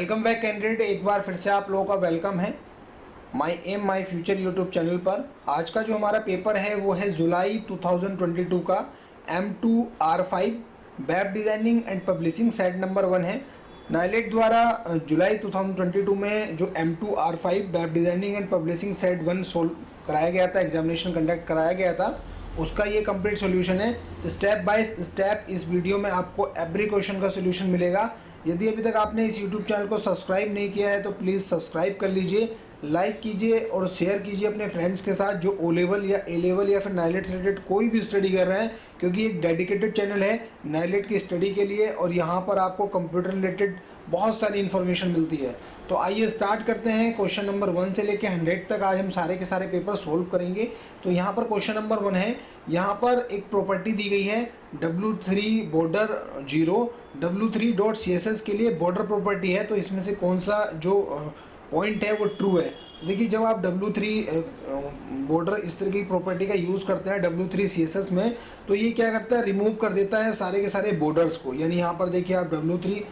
Welcome back candidate, एक बार फिर से आप लोगों का वेलकम है my M my future YouTube channel पर। आज का जो हमारा पेपर है वो है जुलाई 2022 का M2R5 web designing and publishing set number 1 है। नाइलेट द्वारा जुलाई 2022 में जो M2R5 web designing and publishing set 1 solve कराया गया था, एग्जामिनेशन कंडक्ट कराया गया था, उसका ये कंप्लीट सॉल्यूशन है। स्टेप बाय स्टेप इस वीडियो में आपको एवरी क्वेश्चन का सॉल्यूशन मिलेगा। यदि अभी तक आपने इस यूट्यूब चैनल को सब्सक्राइब नहीं किया है तो प्लीज़ सब्सक्राइब कर लीजिए, लाइक कीजिए और शेयर कीजिए अपने फ्रेंड्स के साथ जो ओ लेवल या ए लेवल या फिर नाइलेट से रिलेटेड कोई भी स्टडी कर रहे हैं, क्योंकि एक डेडिकेटेड चैनल है नाइलेट की स्टडी के लिए और यहाँ पर आपको कंप्यूटर रिलेटेड बहुत सारी इन्फॉर्मेशन मिलती है। तो आइए स्टार्ट करते हैं। क्वेश्चन नंबर 1 से लेकर 100 तक आज हम सारे के सारे पेपर सोल्व करेंगे। तो यहाँ पर क्वेश्चन नंबर 1 है, यहाँ पर एक प्रॉपर्टी दी गई है W3 बॉर्डर 0 W3.css के लिए बॉर्डर प्रॉपर्टी है। तो इसमें से कौन सा जो पॉइंट है वो ट्रू है। देखिए, जब आप W3 बॉर्डर इस तरह की प्रॉपर्टी का यूज़ करते हैं W3 CSS में, तो ये क्या करता है, रिमूव कर देता है सारे के सारे बॉर्डर्स को। यानी यहाँ पर देखिए आप W3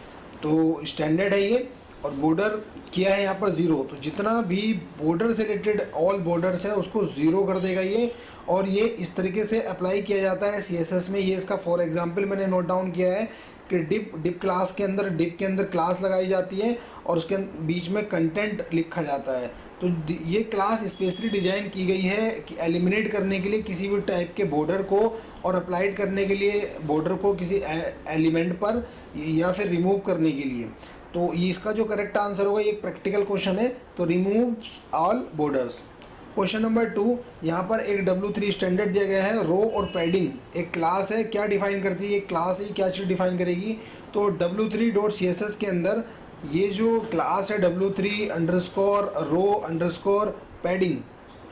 तो स्टैंडर्ड है ये, और बॉर्डर किया है यहाँ पर 0, तो जितना भी बॉर्डर से रिलेटेड ऑल बॉर्डर्स है उसको 0 कर देगा ये। और ये इस तरीके से अप्लाई किया जाता है CSS में। ये इसका फॉर एग्जांपल मैंने नोट डाउन किया है कि डिप क्लास के अंदर डिप के अंदर क्लास लगाई जाती है और उसके बीच में कंटेंट लिखा जाता है। तो ये क्लास स्पेशली डिज़ाइन की गई है कि एलिमिनेट करने के लिए किसी भी टाइप के बॉर्डर को और अप्लाइड करने के लिए बॉर्डर को किसी एलिमेंट पर या फिर रिमूव करने के लिए। तो ये इसका जो करेक्ट आंसर होगा, ये एक प्रैक्टिकल क्वेश्चन है, तो removes all borders. Question number 2, यहाँ पर एक W3 स्टैंडर्ड दिया गया है। रो और पैडिंग एक क्लास है, क्या डिफाइन करती है ये क्लास है, क्या चीज़ डिफाइन करेगी। तो W3.css के अंदर ये जो क्लास है W3_रो_पैडिंग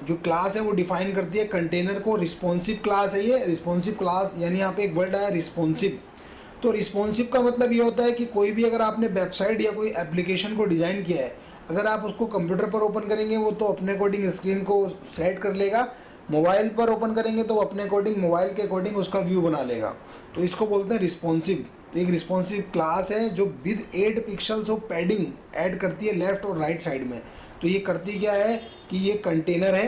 जो क्लास है वो डिफाइन करती है कंटेनर को। रिस्पॉन्सिव क्लास है ये, रिस्पॉन्सिव क्लास, यानी यहाँ पे एक वर्ड आया रिस्पॉन्सिव। तो रिस्पॉन्सिव का मतलब ये होता है कि कोई भी अगर आपने वेबसाइट या कोई एप्लीकेशन को डिज़ाइन किया है, अगर आप उसको कंप्यूटर पर ओपन करेंगे वो तो अपने अकॉर्डिंग स्क्रीन को सेट कर लेगा, मोबाइल पर ओपन करेंगे तो अपने अकॉर्डिंग मोबाइल के अकॉर्डिंग उसका व्यू बना लेगा। तो इसको बोलते हैं रिस्पॉन्सिव। तो एक रिस्पॉन्सिव क्लास है जो with 8 pixels of padding add करती है लेफ्ट और राइट साइड में। तो ये करती क्या है कि ये कंटेनर है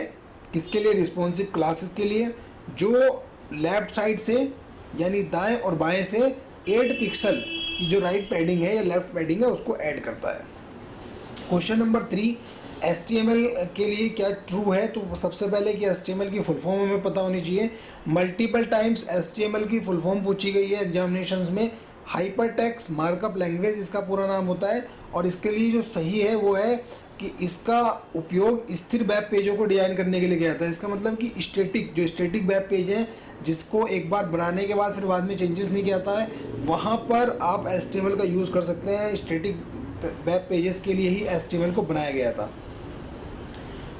किसके लिए, रिस्पॉन्सिव क्लासेस के लिए, जो लेफ्ट साइड से यानी दाएँ और बाएँ से 8 पिक्सल की जो राइट पैडिंग है या लेफ्ट पैडिंग है उसको ऐड करता है। क्वेश्चन नंबर 3, HTML के लिए क्या ट्रू है। तो सबसे पहले कि HTML की फुल फॉर्म हमें पता होनी चाहिए। मल्टीपल टाइम्स HTML की फुल फॉर्म पूछी गई है एग्जामिनेशंस में। हाइपरटेक्स्ट मार्कअप लैंग्वेज इसका पूरा नाम होता है, और इसके लिए जो सही है वो है कि इसका उपयोग स्थिर वेब पेजों को डिज़ाइन करने के लिए किया जाता है। इसका मतलब कि स्टैटिक वेब पेज है जिसको एक बार बनाने के बाद फिर बाद में चेंजेस नहीं किया जाता है, वहाँ पर आप HTML का यूज़ कर सकते हैं। स्टैटिक वेब पेजेस के लिए ही HTML को बनाया गया था।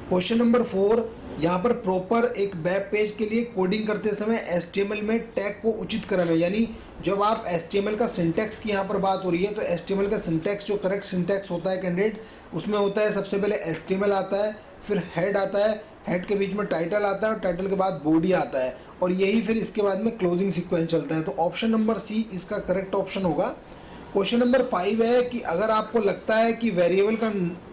क्वेश्चन नंबर 4, यहाँ पर प्रॉपर एक वेब पेज के लिए कोडिंग करते समय HTML में टैग को उचित क्रम है। यानी जब आप HTML का सिंटैक्स की यहाँ पर बात हो रही है, तो HTML का सिंटैक्स जो करेक्ट सिंटैक्स होता है कैंडिडेट, उसमें होता है सबसे पहले HTML आता है, फिर हेड आता है, हेड के बीच में टाइटल आता है और टाइटल के बाद बॉडी आता है, और यही फिर इसके बाद में क्लोजिंग सीक्वेंस चलता है। तो ऑप्शन नंबर C इसका करेक्ट ऑप्शन होगा। क्वेश्चन नंबर 5 है कि अगर आपको लगता है कि वेरिएबल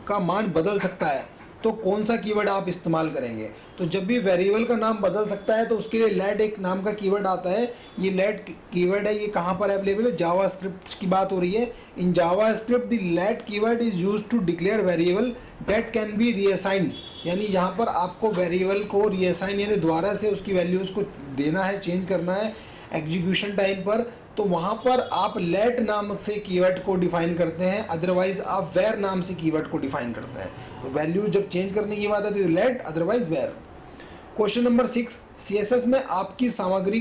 का मान बदल सकता है तो कौन सा कीवर्ड आप इस्तेमाल करेंगे। तो जब भी वेरिएबल का नाम बदल सकता है तो उसके लिए लेट एक नाम का कीवर्ड आता है। ये लेट कीवर्ड है, ये कहाँ पर अवेलेबल है, जावास्क्रिप्ट की बात हो रही है। In JavaScript the let keyword is used to declare variable that can be reassigned. यानी यहाँ पर आपको वेरिएबल को रीअसाइन यानी दोबारा से उसकी वैल्यूज़ को देना है, चेंज करना है एग्जीक्यूशन टाइम पर, तो वहाँ पर आप लेट नाम से कीवर्ड को डिफाइन करते हैं, अदरवाइज आप वेर नाम से कीवर्ड को डिफाइन करते हैं। तो वैल्यू जब चेंज करने की बात है तो late, otherwise where. Question number 6, CSS में आपकी सामग्री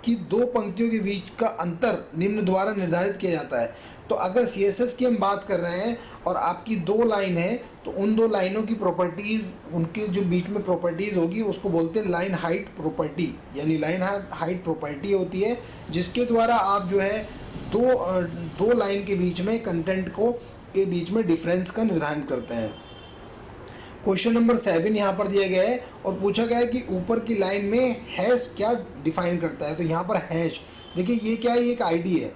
की 2 पंक्तियों के बीच का अंतर निम्न द्वारा निर्धारित किया जाता है। तो अगर CSS की हम बात कर रहे हैं और आपकी 2 लाइन है, तो उन 2 लाइनों की प्रॉपर्टीज़, उनके जो बीच में प्रॉपर्टीज़ होगी उसको बोलते हैं लाइन हाइट प्रॉपर्टी। यानी लाइन हाइट प्रॉपर्टी होती है जिसके द्वारा आप जो है दो लाइन के बीच में कंटेंट के बीच में डिफरेंस का निर्धारण करते हैं। क्वेश्चन नंबर 7 यहाँ पर दिया गया है और पूछा गया है कि ऊपर की लाइन में हैश क्या डिफाइन करता है। तो यहाँ पर हैश देखिए, ये क्या है, ये एक आईडी है।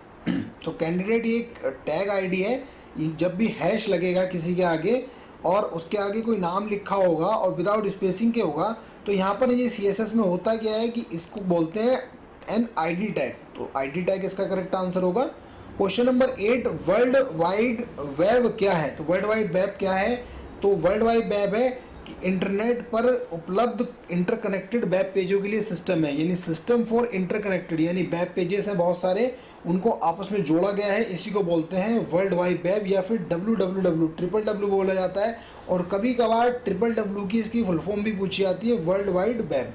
तो कैंडिडेट ये एक टैग आईडी है, जब भी हैश लगेगा किसी के आगे और उसके आगे कोई नाम लिखा होगा और विदाउट स्पेसिंग के होगा, तो यहाँ पर ये CSS में होता क्या है कि इसको बोलते हैं एन ID टैग। तो ID टैग इसका करेक्ट आंसर होगा। Question number 8, world wide web क्या है? तो वर्ल्ड वाइड वेब क्या है? तो वर्ल्ड वाइड वेब है कि इंटरनेट पर उपलब्ध इंटरकनेक्टेड वेब पेजों के लिए सिस्टम है, यानी सिस्टम फॉर इंटरकनेक्टेड, यानी वेब पेजेस हैं बहुत सारे, उनको आपस में जोड़ा गया है, इसी को बोलते हैं वर्ल्ड वाइड वेब या फिर WWW, ट्रिपल डब्ल्यू बोला जाता है। और कभी कभार ट्रिपल डब्ल्यू की इसकी फुल फॉर्म भी पूछी जाती है, world wide web.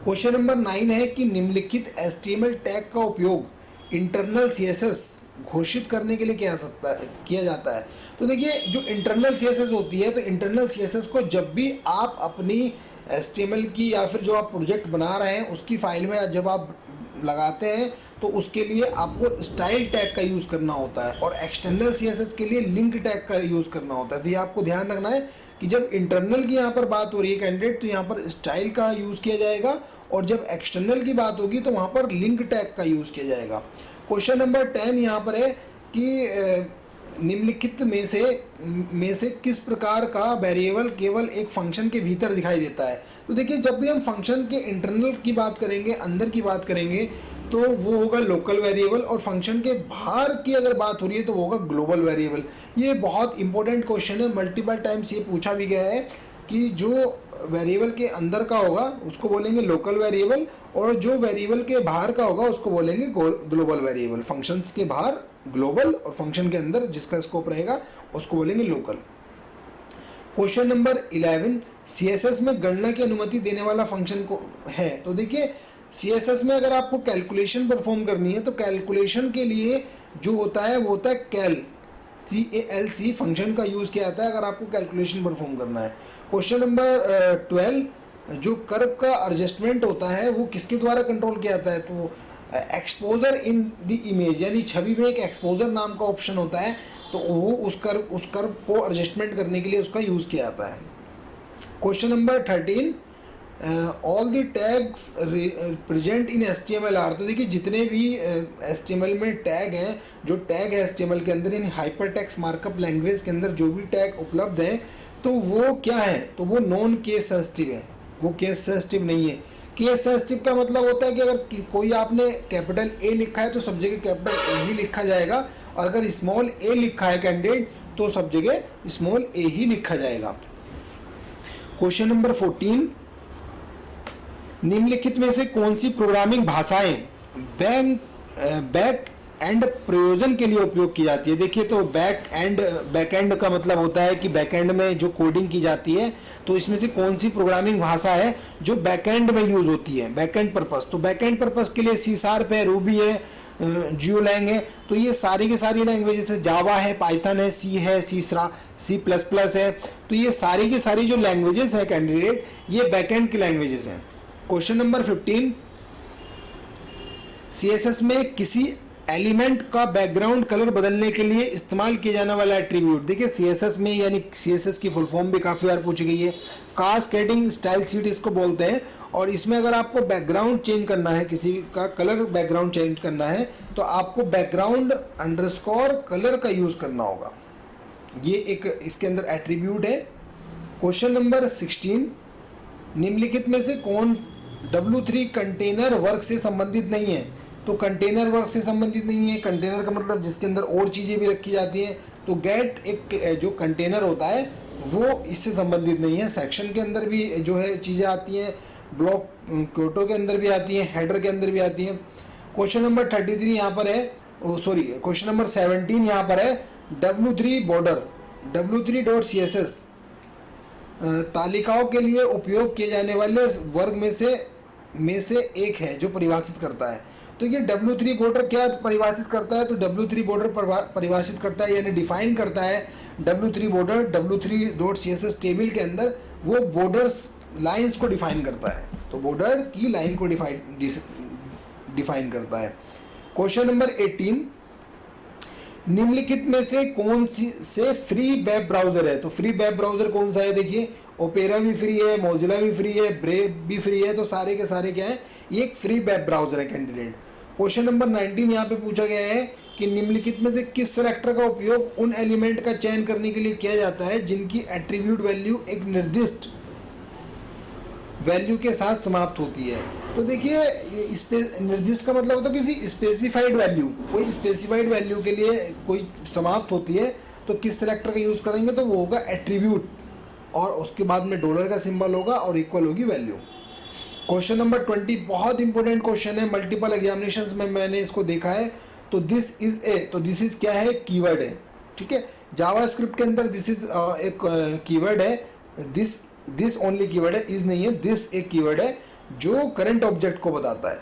Question number 9 है कि निम्नलिखित HTML टैग का उपयोग इंटरनल CSS घोषित करने के लिए किया जाता है। तो देखिए, जो इंटरनल CSS होती है, तो इंटरनल CSS को जब भी आप अपनी HTML की या फिर जो आप प्रोजेक्ट बना रहे हैं उसकी फाइल में जब आप लगाते हैं तो उसके लिए आपको स्टाइल टैग का यूज़ करना होता है, और एक्सटर्नल CSS के लिए लिंक टैग का यूज़ करना होता है। तो ये आपको ध्यान रखना है कि जब इंटरनल की यहाँ पर बात हो रही है कैंडिडेट, तो यहाँ पर स्टाइल का यूज़ किया जाएगा, और जब एक्सटर्नल की बात होगी तो वहाँ पर लिंक टैग का यूज़ किया जाएगा। क्वेश्चन नंबर 10 यहाँ पर है कि निम्नलिखित में से किस प्रकार का वेरिएबल केवल एक फंक्शन के भीतर दिखाई देता है? तो देखिए, जब भी हम फंक्शन के इंटरनल की बात करेंगे, अंदर की बात करेंगे, तो वो होगा लोकल वेरिएबल, और फंक्शन के बाहर की अगर बात हो रही है तो वो होगा ग्लोबल वेरिएबल। ये बहुत इंपॉर्टेंट क्वेश्चन है, मल्टीपल टाइम्स ये पूछा भी गया है कि जो वेरिएबल के अंदर का होगा उसको बोलेंगे लोकल वेरिएबल, और जो वेरिएबल के बाहर का होगा उसको बोलेंगे ग्लोबल वेरिएबल। फंक्शंस के बाहर ग्लोबल और फंक्शन के अंदर जिसका स्कोप रहेगा उसको बोलेंगे लोकल। क्वेश्चन नंबर 11, CSS में गणना की अनुमति देने वाला फंक्शन को है? तो देखिए, CSS में अगर आपको कैलकुलेशन परफॉर्म करनी है तो कैलकुलेशन के लिए जो होता है वो होता है CALC फंक्शन का यूज़ किया जाता है अगर आपको कैलकुलेशन परफॉर्म करना है। क्वेश्चन नंबर 12, जो कर्व का एडजस्टमेंट होता है वो किसके द्वारा कंट्रोल किया जाता है? तो एक्सपोजर इन द इमेज, यानी छवि में एक एक्सपोजर नाम का ऑप्शन होता है, तो वो उस कर्व को एडजस्टमेंट करने के लिए उसका यूज़ किया जाता है। Question number 13, all the tags present in HTML are. तो देखिए, जितने भी HTML में टैग हैं, जो टैग है HTML के अंदर, यानी हाइपर टेक्स्ट मार्कअप लैंग्वेज के अंदर जो भी टैग उपलब्ध हैं, तो वो क्या है? तो वो नॉन केस सेंसिटिव है, वो केस सेंसिटिव नहीं है। केस सेंसिटिव का मतलब होता है कि अगर कोई आपने कैपिटल A लिखा है तो सब जगह कैपिटल A ही लिखा जाएगा, और अगर स्मॉल a लिखा है कैंडिडेट तो सब जगह स्मॉल a ही लिखा जाएगा। क्वेश्चन नंबर 14, निम्नलिखित में से कौन सी प्रोग्रामिंग भाषाएं बैक एंड प्रयोजन के लिए उपयोग की जाती है? देखिए, तो बैक एंड का मतलब होता है कि बैक एंड में जो कोडिंग की जाती है, तो इसमें से कौन सी प्रोग्रामिंग भाषा है जो बैक एंड में यूज होती है, बैक एंड पर्पस? तो बैक एंड पर्पस के लिए C# है, रूबी है, जियोलैंग है। तो ये सारी की सारी लैंग्वेजेस है, जावा है, पाइथन है, C है, C++ है। तो ये सारी की सारी जो लैंग्वेजेस है कैंडिडेट, ये बैक एंड की लैंग्वेजेस हैं। क्वेश्चन नंबर 15, CSS में किसी एलिमेंट का बैकग्राउंड कलर बदलने के लिए इस्तेमाल किया जाने वाला एट्रीब्यूट? देखिए, CSS में, यानी CSS की फुल फॉर्म भी काफ़ी बार पूछी गई है, कास्केडिंग स्टाइल शीट इसको बोलते हैं। और इसमें अगर आपको बैकग्राउंड चेंज करना है, किसी का कलर बैकग्राउंड चेंज करना है, तो आपको बैकग्राउंड अंडरस्कोर कलर का यूज़ करना होगा। ये एक इसके अंदर एट्रीब्यूट है। क्वेश्चन नंबर 16, निम्नलिखित में से कौन W3 कंटेनर वर्क से संबंधित नहीं है? तो कंटेनर वर्क से संबंधित नहीं है, कंटेनर का मतलब जिसके अंदर और चीज़ें भी रखी जाती हैं। तो गेट एक जो कंटेनर होता है वो इससे संबंधित नहीं है। सेक्शन के अंदर भी जो है चीज़ें आती हैं, ब्लॉक क्योटो के अंदर भी आती हैं, हेडर के अंदर भी आती हैं। क्वेश्चन नंबर 33 यहाँ पर है, क्वेश्चन नंबर 17 यहाँ पर है, W3 बॉर्डर, W3.css तालिकाओं के लिए उपयोग किए जाने वाले वर्ग में से एक है जो परिभाषित करता है। तो ये W3 बॉर्डर क्या परिभाषित करता है? तो W3 बॉर्डर परिभाषित करता है, यानी डिफाइन करता है W3 बॉर्डर W3.css टेबल के अंदर वो बॉर्डर्स लाइंस को डिफाइन करता है, तो बॉर्डर की लाइन को डिफाइन करता है। क्वेश्चन नंबर 18, निम्नलिखित में से कौन सी से फ्री वेब ब्राउजर है? तो फ्री वेब ब्राउजर कौन सा है? देखिए, ओपेरा भी फ्री है, मोजिला भी फ्री है, ब्रेव भी फ्री है, तो सारे के सारे क्या है? ये एक फ्री वेब ब्राउजर है कैंडिडेट। क्वेश्चन नंबर 19 यहाँ पे पूछा गया है कि निम्नलिखित में से किस सेलेक्टर का उपयोग उन एलिमेंट का चयन करने के लिए किया जाता है जिनकी एट्रीब्यूट वैल्यू एक निर्दिष्ट वैल्यू के साथ समाप्त होती है। तो देखिए ये निर्दिष्ट का मतलब होता है किसी स्पेसिफाइड वैल्यू, कोई स्पेसिफाइड वैल्यू के लिए कोई समाप्त होती है तो किस सेलेक्टर का यूज़ करेंगे, तो वो होगा एट्रीब्यूट, और उसके बाद में डॉलर का सिंबल होगा और इक्वल होगी वैल्यू। क्वेश्चन नंबर 20 बहुत इंपॉर्टेंट क्वेश्चन है, मल्टीपल एग्जामिनेशंस में मैंने इसको देखा है। तो दिस इज ए, तो दिस इज क्या है, कीवर्ड है, ठीक है। जावास्क्रिप्ट के अंदर दिस इज एक कीवर्ड है, दिस ओनली कीवर्ड है, इज नहीं है, दिस एक कीवर्ड है जो करंट ऑब्जेक्ट को बताता है।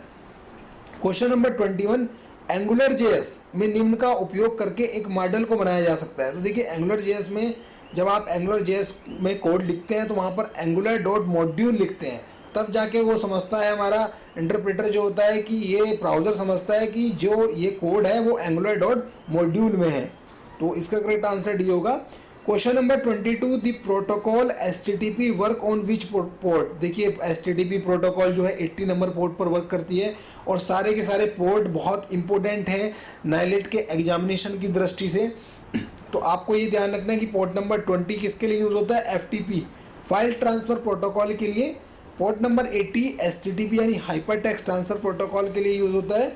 क्वेश्चन नंबर 21 एंगुलर जेएस में निम्न का उपयोग करके एक मॉडल को बनाया जा सकता है। तो देखिए एंगुलर जेएस में जब आप एंगुलर जेएस में कोड लिखते हैं तो वहाँ पर एंगुलर डॉट मॉड्यूल लिखते हैं, तब जाके वो समझता है, हमारा इंटरप्रेटर जो होता है कि ये ब्राउज़र समझता है कि जो ये कोड है वो एंगुलर डॉट मॉड्यूल में है। तो इसका करेक्ट आंसर डी होगा। Question number 22 the protocol HTTP work on which port. देखिए एचटीटीपी प्रोटोकॉल जो है 80 नंबर पोर्ट पर वर्क करती है और सारे के सारे पोर्ट बहुत इंपॉर्टेंट हैं नाइलेट के एग्जामिनेशन की दृष्टि से। तो आपको ये ध्यान रखना है कि पोर्ट नंबर 20 किसके लिए यूज़ होता है, एफटीपी फाइल ट्रांसफ़र प्रोटोकॉल के लिए। पोर्ट नंबर 80 एचटीटीपी यानी हाइपर टेक्स्ट ट्रांसफ़र प्रोटोकॉल के लिए यूज़ होता है।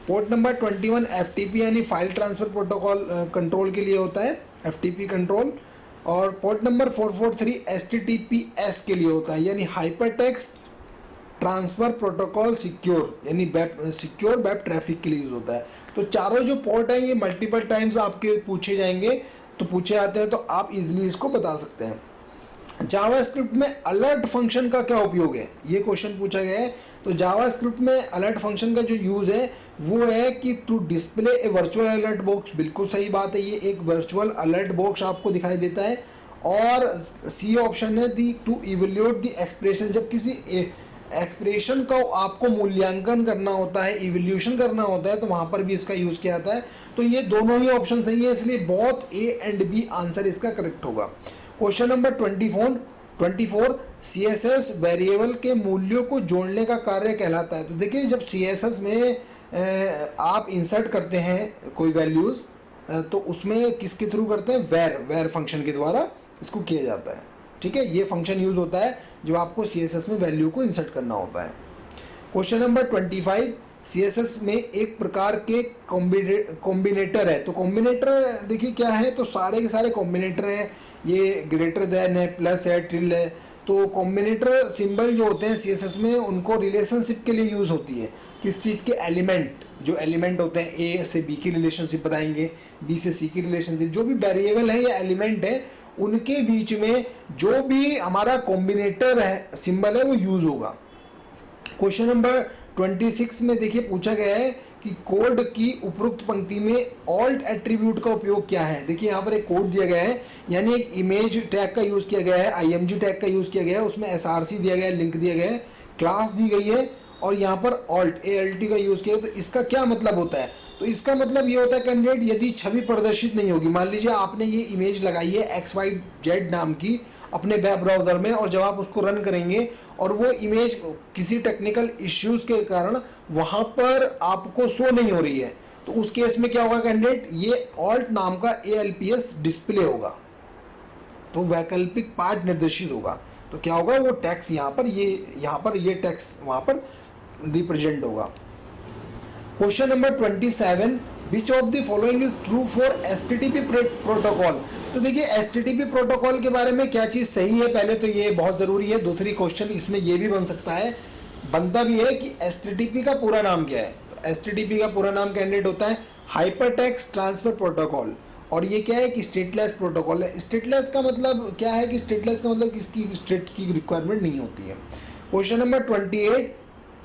पोर्ट नंबर 21 एफटीपी यानी फाइल ट्रांसफ़र प्रोटोकॉल कंट्रोल के लिए होता है, एफटीपी कंट्रोल। और पोर्ट नंबर 443 एचटीटीपीएस के लिए होता है यानी hyper text transfer protocol secure, यानी सिक्योर वेब ट्रैफिक के लिए यूज़ होता है। तो चारों जो पोर्ट हैं ये मल्टीपल टाइम्स आपके पूछे जाएंगे, तो पूछे आते हैं तो आप इजीली इसको बता सकते हैं। जावास्क्रिप्ट में अलर्ट फंक्शन का क्या उपयोग है, ये क्वेश्चन पूछा गया है। तो जावास्क्रिप्ट में अलर्ट फंक्शन का जो यूज़ है वो है कि to display a virtual alert box. बिल्कुल सही बात है, ये एक वर्चुअल अलर्ट बॉक्स आपको दिखाई देता है। और सी ऑप्शन है दी टू इवेल्यूएट द एक्सप्रेशन, जब किसी एक्सप्रेशन का आपको मूल्यांकन करना होता है, इवोल्यूशन करना होता है, तो वहाँ पर भी इसका यूज़ किया जाता है। तो ये दोनों ही ऑप्शन सही है, इसलिए both A and B answer इसका करेक्ट होगा। क्वेश्चन नंबर 24 CSS वेरिएबल के मूल्यों को जोड़ने का कार्य कहलाता है। तो देखिए जब CSS में आप इंसर्ट करते हैं कोई वैल्यूज़, तो उसमें किसके थ्रू करते हैं, वेर फंक्शन के द्वारा इसको किया जाता है, ठीक है। ये फंक्शन यूज़ होता है जो आपको CSS में वैल्यू को इंसर्ट करना होता है। क्वेश्चन नंबर 25 CSS में एक प्रकार के कॉम्बिनेटर है। तो कॉम्बिनेटर देखिए क्या है, तो सारे के सारे कॉम्बिनेटर हैं, ये ग्रेटर दैन है, प्लस है, ट्रिल है। तो कॉम्बिनेटर सिंबल जो होते हैं CSS में उनको रिलेशनशिप के लिए यूज़ होती है। किस चीज़ के, एलिमेंट, जो एलिमेंट होते हैं A से B की रिलेशनशिप बताएंगे, B से C की रिलेशनशिप, जो भी वेरिएबल है या एलिमेंट है उनके बीच में जो भी हमारा कॉम्बिनेटर है सिंबल है वो यूज़ होगा। क्वेश्चन नंबर 26 में देखिए पूछा गया है कि कोड की उपरोक्त पंक्ति में ऑल्ट एट्रीब्यूट का उपयोग क्या है। देखिए यहाँ पर एक कोड दिया गया है, यानी एक इमेज टैग का यूज़ किया गया है, IMG टैग का यूज़ किया गया है, उसमें SRC दिया गया है, लिंक दिया गया है, क्लास दी गई है और यहाँ पर ऑल्ट ALT का यूज़ किया है। तो इसका क्या मतलब होता है, तो इसका मतलब ये होता है कैंडिडेट यदि छवि प्रदर्शित नहीं होगी, मान लीजिए आपने ये इमेज लगाई है XYZ नाम की अपने वेब ब्राउज़र में, और जब आप उसको रन करेंगे और वो इमेज किसी टेक्निकल इश्यूज़ के कारण वहाँ पर आपको शो नहीं हो रही है, तो उस केस में क्या होगा कैंडिडेट, ये ऑल्ट नाम का ALPS डिस्प्ले होगा, तो वैकल्पिक पार्ट निर्देशित होगा। तो क्या होगा, वो टैक्स यहाँ पर ये टैक्स वहाँ पर रिप्रेजेंट होगा। Question number 27 which of the following is true for HTTP protocol. तो देखिए HTTP प्रोटोकॉल के बारे में क्या चीज़ सही है, पहले तो ये बहुत ज़रूरी है। दूसरी क्वेश्चन इसमें ये भी बन सकता है, बनता भी है कि HTTP का पूरा नाम क्या है। तो HTTP का पूरा नाम कैंडिडेट होता है हाइपर टेक्स्ट ट्रांसफ़र प्रोटोकॉल, और ये क्या है कि स्टेटलेस प्रोटोकॉल है। स्टेटलेस का मतलब क्या है कि स्टेटलेस का मतलब किसकी स्टेट की रिक्वायरमेंट नहीं होती है। क्वेश्चन नंबर 28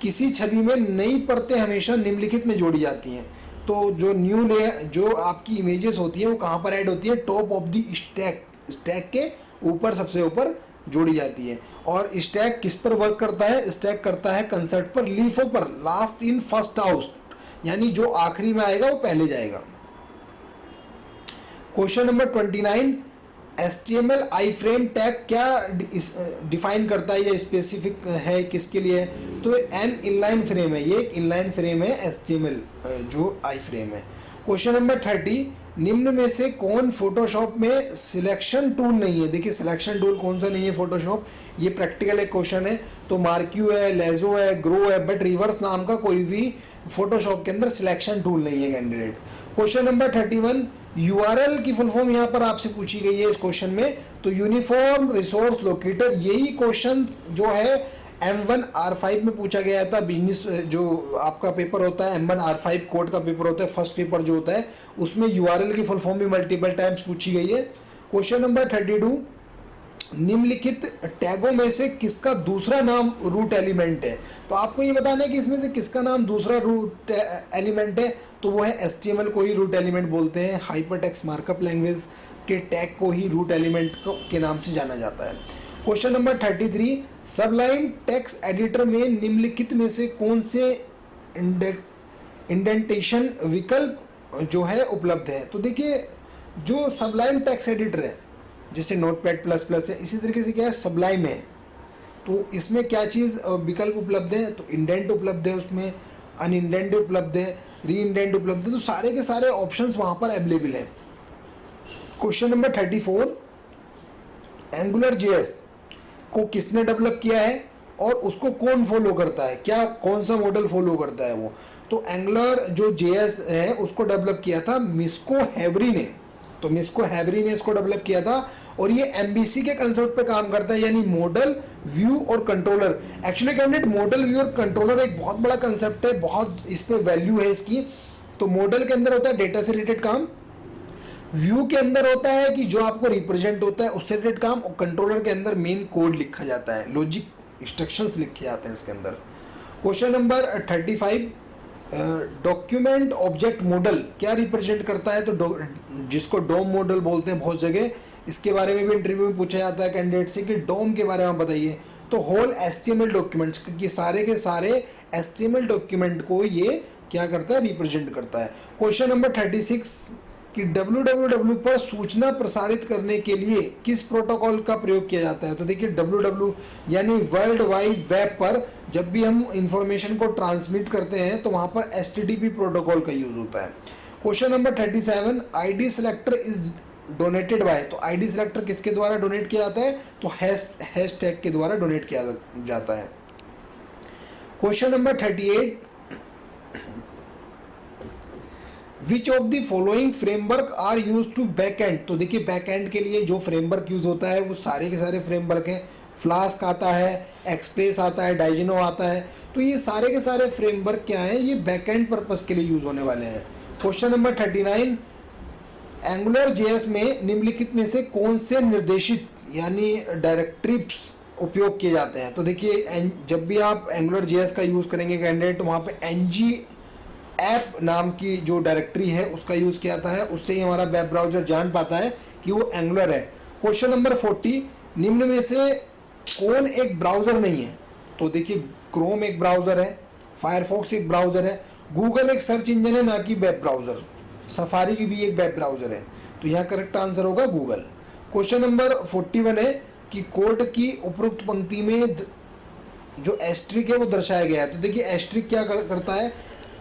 किसी छवि में नई परतें हमेशा निम्नलिखित में जोड़ी जाती हैं। तो जो न्यू लेयर, जो आपकी इमेजेस होती है वो कहाँ पर ऐड होती है, टॉप ऑफ द स्टैक के ऊपर, सबसे ऊपर जोड़ी जाती है। और स्टैक किस पर वर्क करता है, स्टैक करता है कंसर्ट पर, लीफो पर, लास्ट इन फर्स्ट आउट, यानी जो आखिरी में आएगा वो पहले जाएगा। Question number 29 HTML iframe tag क्या डिफाइन करता है या स्पेसिफिक है किसके लिए, तो एन इनलाइन फ्रेम है, ये एक इनलाइन फ्रेम है HTML जो iframe है। क्वेश्चन नंबर 30, निम्न में से कौन फोटोशॉप में सिलेक्शन टूल नहीं है? देखिए सिलेक्शन टूल कौन सा नहीं है फोटोशॉप, ये प्रैक्टिकल एक क्वेश्चन है। तो मार्क्यू है, लेजो है, ग्रो है, बट रिवर्स नाम का कोई भी फोटोशॉप के अंदर सिलेक्शन टूल नहीं है कैंडिडेट। क्वेश्चन नंबर 31, यूआरएल की फुल फॉर्म यहाँ पर आपसे पूछी गई है इस क्वेश्चन में, तो यूनिफॉर्म रिसोर्स लोकेटर। यही क्वेश्चन जो है M1R5 में पूछा गया था। बिजनेस जो आपका पेपर होता है M1R5 कोड का पेपर होता है, फर्स्ट पेपर जो होता है, उसमें यूआरएल की फुल फॉर्म भी मल्टीपल टाइम्स पूछी गई है। क्वेश्चन नंबर 32, निम्नलिखित टैगों में से किसका दूसरा नाम रूट एलिमेंट है? तो आपको ये बताना है कि इसमें से किसका नाम दूसरा रूट एलिमेंट है, तो वो है HTML को ही रूट एलिमेंट बोलते हैं। हाइपरटेक्स्ट मार्कअप लैंग्वेज के टैग को ही रूट एलिमेंट के नाम से जाना जाता है। क्वेश्चन नंबर 33, सबलाइन टेक्स्ट एडिटर में निम्नलिखित में से कौन से इंडेंटेशन विकल्प जो है उपलब्ध है? तो देखिए जो सबलाइन टेक्स्ट एडिटर है, जैसे नोटपैड प्लस प्लस है, इसी तरीके से क्या है सबलाइम है, तो इसमें क्या चीज़ विकल्प उपलब्ध है? तो इंडेंट उपलब्ध है, उसमें अनइंडेंट उपलब्ध है, री इंडेंट उपलब्ध है, तो सारे के सारे ऑप्शंस वहाँ पर अवेलेबल है। क्वेश्चन नंबर 34, एंगुलर JS को किसने डेवलप किया है और उसको कौन फॉलो करता है? क्या कौन सा मॉडल फॉलो करता है वो? तो एंगुलर जो JS है उसको डेवलप किया था मिस्को हैवरी ने। तो मिस्को हैवरी ने इसको डेवलप किया था और ये MVC के कंसेप्ट पे काम करता है, यानी मॉडल, व्यू और controller. Actually candidate model, view और कंट्रोलर एक बहुत बड़ा कंसेप्ट है, बहुत इस पे वैल्यू है इसकी। तो मॉडल के अंदर होता है डेटा से रिलेटेड काम, व्यू के अंदर होता है कि जो आपको रिप्रेजेंट होता है उससे रिलेटेड काम, और कंट्रोलर के अंदर मेन कोड लिखा जाता है, लॉजिक इंस्ट्रक्शंस लिखे जाते हैं इसके अंदर। Question number 35, document object model क्या रिप्रेजेंट करता है? तो जिसको डोम मॉडल बोलते हैं बहुत जगह, इसके बारे में भी इंटरव्यू में पूछा जाता है कैंडिडेट से कि डोम के बारे में बताइए। तो होल HTML डॉक्यूमेंट्स, क्योंकि सारे के सारे HTML डॉक्यूमेंट को ये क्या करता है, रिप्रेजेंट करता है। क्वेश्चन नंबर 36, कि www पर सूचना प्रसारित करने के लिए किस प्रोटोकॉल का प्रयोग किया जाता है? तो देखिए www यानी वर्ल्ड वाइड वेब पर जब भी हम इंफॉर्मेशन को ट्रांसमिट करते हैं तो वहाँ पर HTTP प्रोटोकॉल का यूज होता है। Question number 37, ID selector is donated bye. तो ID सिलेक्टर किसके द्वारा डोनेट किया जाता है? तो हैशटैग के द्वारा डोनेट किया जाता है। Question number 38, which of the following framework are use to back end? तो देखिए बैक एंड के लिए जो फ्रेमवर्क यूज होता है वो सारे के सारे फ्रेमवर्क हैं। फ्लास्क आता है, एक्सप्रेस आता है, डाइजिनो आता है, तो ये सारे के सारे फ्रेमवर्क क्या हैं, ये बैक एंड पर्पस के लिए यूज होने वाले हैं। क्वेश्चन नंबर 39, एंगुलर JS में निम्नलिखित में से कौन से निर्देशित यानी डायरेक्टिव्स उपयोग किए जाते हैं? तो देखिए जब भी आप एंगुलर JS का यूज़ करेंगे कैंडिडेट, तो वहाँ पे ng ऐप नाम की जो डायरेक्टरी है उसका यूज़ किया जाता है, उससे ही हमारा वेब ब्राउजर जान पाता है कि वो एंगुलर है। क्वेश्चन नंबर 40, निम्न में से कौन एक ब्राउज़र नहीं है? तो देखिए क्रोम एक ब्राउज़र है, फायरफॉक्स एक ब्राउज़र है, गूगल एक सर्च इंजन है ना कि वेब ब्राउज़र, सफारी की भी एक वेब ब्राउज़र है, तो यहाँ करेक्ट आंसर होगा गूगल। क्वेश्चन नंबर 41 है कि कोड की उपरोक्त पंक्ति में जो एस्ट्रिक है वो दर्शाया गया है। तो देखिए एस्ट्रिक क्या करता है,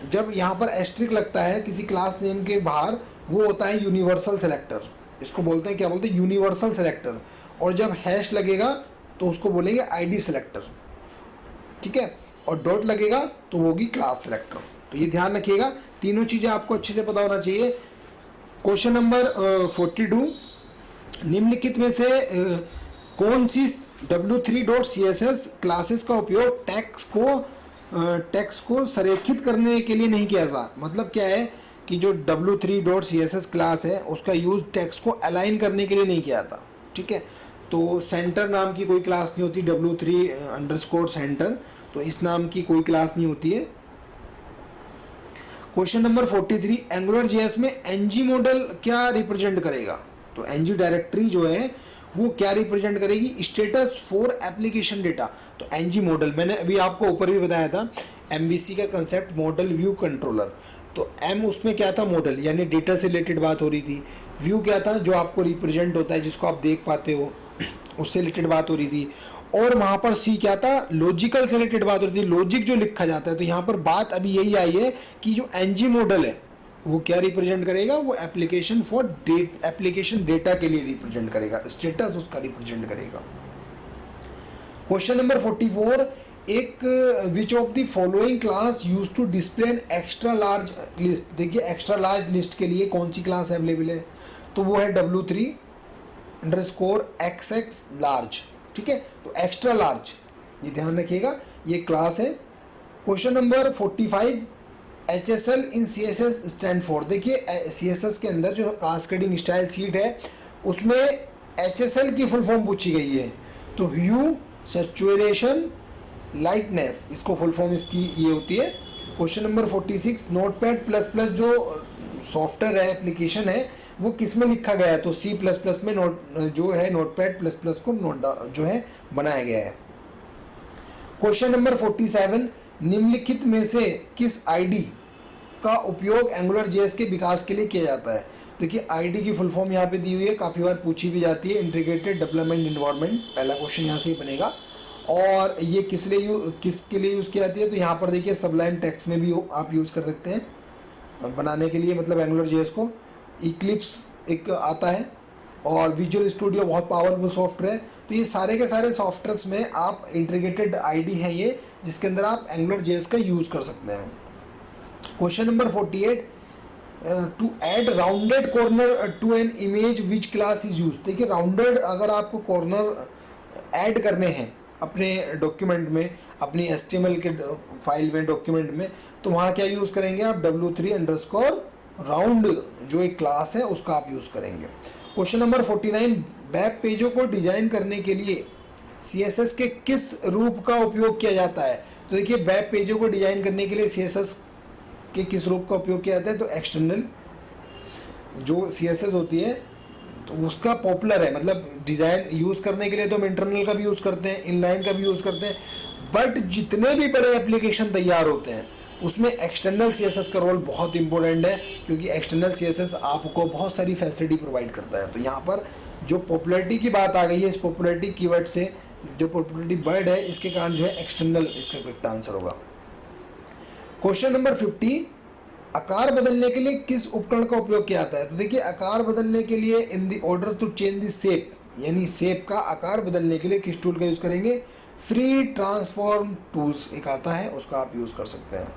जब यहाँ पर एस्ट्रिक लगता है किसी क्लास नेम के बाहर, वो होता है यूनिवर्सल सेलेक्टर, इसको बोलते हैं, क्या बोलते हैं, यूनिवर्सल सेलेक्टर। और जब हैश लगेगा तो उसको बोलेंगे ID सिलेक्टर, ठीक है, और डॉट लगेगा तो वो होगी क्लास सेलेक्टर। तो ये ध्यान रखिएगा, तीनों चीज़ें आपको अच्छे से पता होना चाहिए। क्वेश्चन नंबर 42, निम्नलिखित में से कौन सी W3.CSS क्लासेस का उपयोग टेक्स्ट को संरेखित करने के लिए नहीं किया था? मतलब क्या है कि जो W3.CSS क्लास है उसका यूज़ टेक्स्ट को अलाइन करने के लिए नहीं किया था, ठीक है। तो सेंटर नाम की कोई क्लास नहीं होती, W3_center, तो इस नाम की कोई क्लास नहीं होती है। क्वेश्चन नंबर 43, एंगुलर JS में ng मॉडल क्या रिप्रेजेंट करेगा? तो ng डायरेक्टरी जो है वो क्या रिप्रेजेंट करेगी? Status for application data. तो ng मॉडल मैंने अभी आपको ऊपर भी बताया था, MVC का कंसेप्ट मॉडल, व्यू, कंट्रोलर। तो M उसमें क्या था, मॉडल, यानी डेटा से रिलेटेड बात हो रही थी। व्यू क्या था, जो आपको रिप्रेजेंट होता है, जिसको आप देख पाते हो, उससे रिलेटेड बात हो रही थी। और वहाँ पर C क्या था, लॉजिकल से रिलेटेड बात हो रही थी, लॉजिक जो लिखा जाता है। तो यहाँ पर बात अभी यही आई है कि जो ng मॉडल है वो क्या रिप्रेजेंट करेगा, वो एप्लीकेशन एप्लीकेशन डेटा के लिए रिप्रेजेंट करेगा, स्टेटस उसका रिप्रेजेंट करेगा। क्वेश्चन नंबर 44, एक which of the following class use to display an extra large list. देखिए एक्स्ट्रा लार्ज लिस्ट के लिए कौन सी क्लास अवेलेबल है, तो वो है W3_XX लार्ज। ठीक है, तो एक्स्ट्रा लार्ज ये ध्यान रखिएगा, ये क्लास है। Question number 45, HSL in CSS stand for. देखिए CSS के अंदर जो कास्केडिंग स्टाइल सीट है उसमें HSL की फुल फॉर्म पूछी गई है, तो ह्यू सैचुरेशन लाइटनेस, इसको फुल फॉर्म इसकी ये होती है। क्वेश्चन नंबर 46, Notepad++ जो सॉफ्टवेयर है, एप्लीकेशन है, वो किस में लिखा गया है, तो C++ में जो है Notepad++ को जो है बनाया गया है। क्वेश्चन नंबर 47, निम्नलिखित में से किस आईडी का उपयोग AngularJS के विकास के लिए किया जाता है। देखिए आईडी की फुल फॉर्म यहाँ पे दी हुई है, काफ़ी बार पूछी भी जाती है, इंटीग्रेटेड डेवलपमेंट इन्वायरमेंट, पहला क्वेश्चन यहाँ से ही बनेगा। और ये किसके लिए यूज़ की जाती है, तो यहाँ पर देखिए सबलाइन टेक्स्ट में भी आप यूज़ कर सकते हैं बनाने के लिए, मतलब AngularJS को। इक्लिप्स एक आता है और विजुअल स्टूडियो बहुत पावरफुल सॉफ्टवेयर है। तो ये सारे के सारे सॉफ्टवेयर्स में आप इंटीग्रेटेड आईडी है ये, जिसके अंदर आप AngularJS का यूज़ कर सकते हैं। Question number 48, to add rounded corner to an image which class is use. देखिए राउंडेड अगर आपको कॉर्नर ऐड करने हैं अपने डॉक्यूमेंट में, अपनी HTML के फाइल में, डॉक्यूमेंट में, तो वहाँ क्या यूज़ करेंगे आप, W3_round जो एक क्लास है उसका आप यूज़ करेंगे। क्वेश्चन नंबर 49, वेब पेजों को डिजाइन करने के लिए CSS के किस रूप का उपयोग किया जाता है। तो देखिए वेब पेजों को डिजाइन करने के लिए CSS के किस रूप का उपयोग किया जाता है, तो एक्सटर्नल जो CSS होती है तो उसका पॉपुलर है, मतलब डिज़ाइन यूज़ करने के लिए तो हम इंटरनल का भी यूज़ करते हैं, इनलाइन का भी यूज़ करते हैं, बट जितने भी बड़े एप्लीकेशन तैयार होते हैं उसमें एक्सटर्नल CSS का रोल बहुत इंपॉर्टेंट है, क्योंकि एक्सटर्नल CSS आपको बहुत सारी फैसिलिटी प्रोवाइड करता है। तो यहाँ पर जो पॉपुलैरिटी की बात आ गई है, इस पॉपुलैरिटी कीवर्ड से, जो पॉपुलैरिटी वर्ड है, इसके कारण जो है एक्सटर्नल इसका करेक्ट आंसर होगा। क्वेश्चन नंबर 50, आकार बदलने के लिए किस उपकरण का उपयोग किया जाता है। तो देखिए आकार बदलने के लिए in the order to change the shape, यानी शेप का आकार बदलने के लिए किस टूल का यूज़ करेंगे, फ्री ट्रांसफॉर्म टूल्स एक आता है, उसका आप यूज़ कर सकते हैं।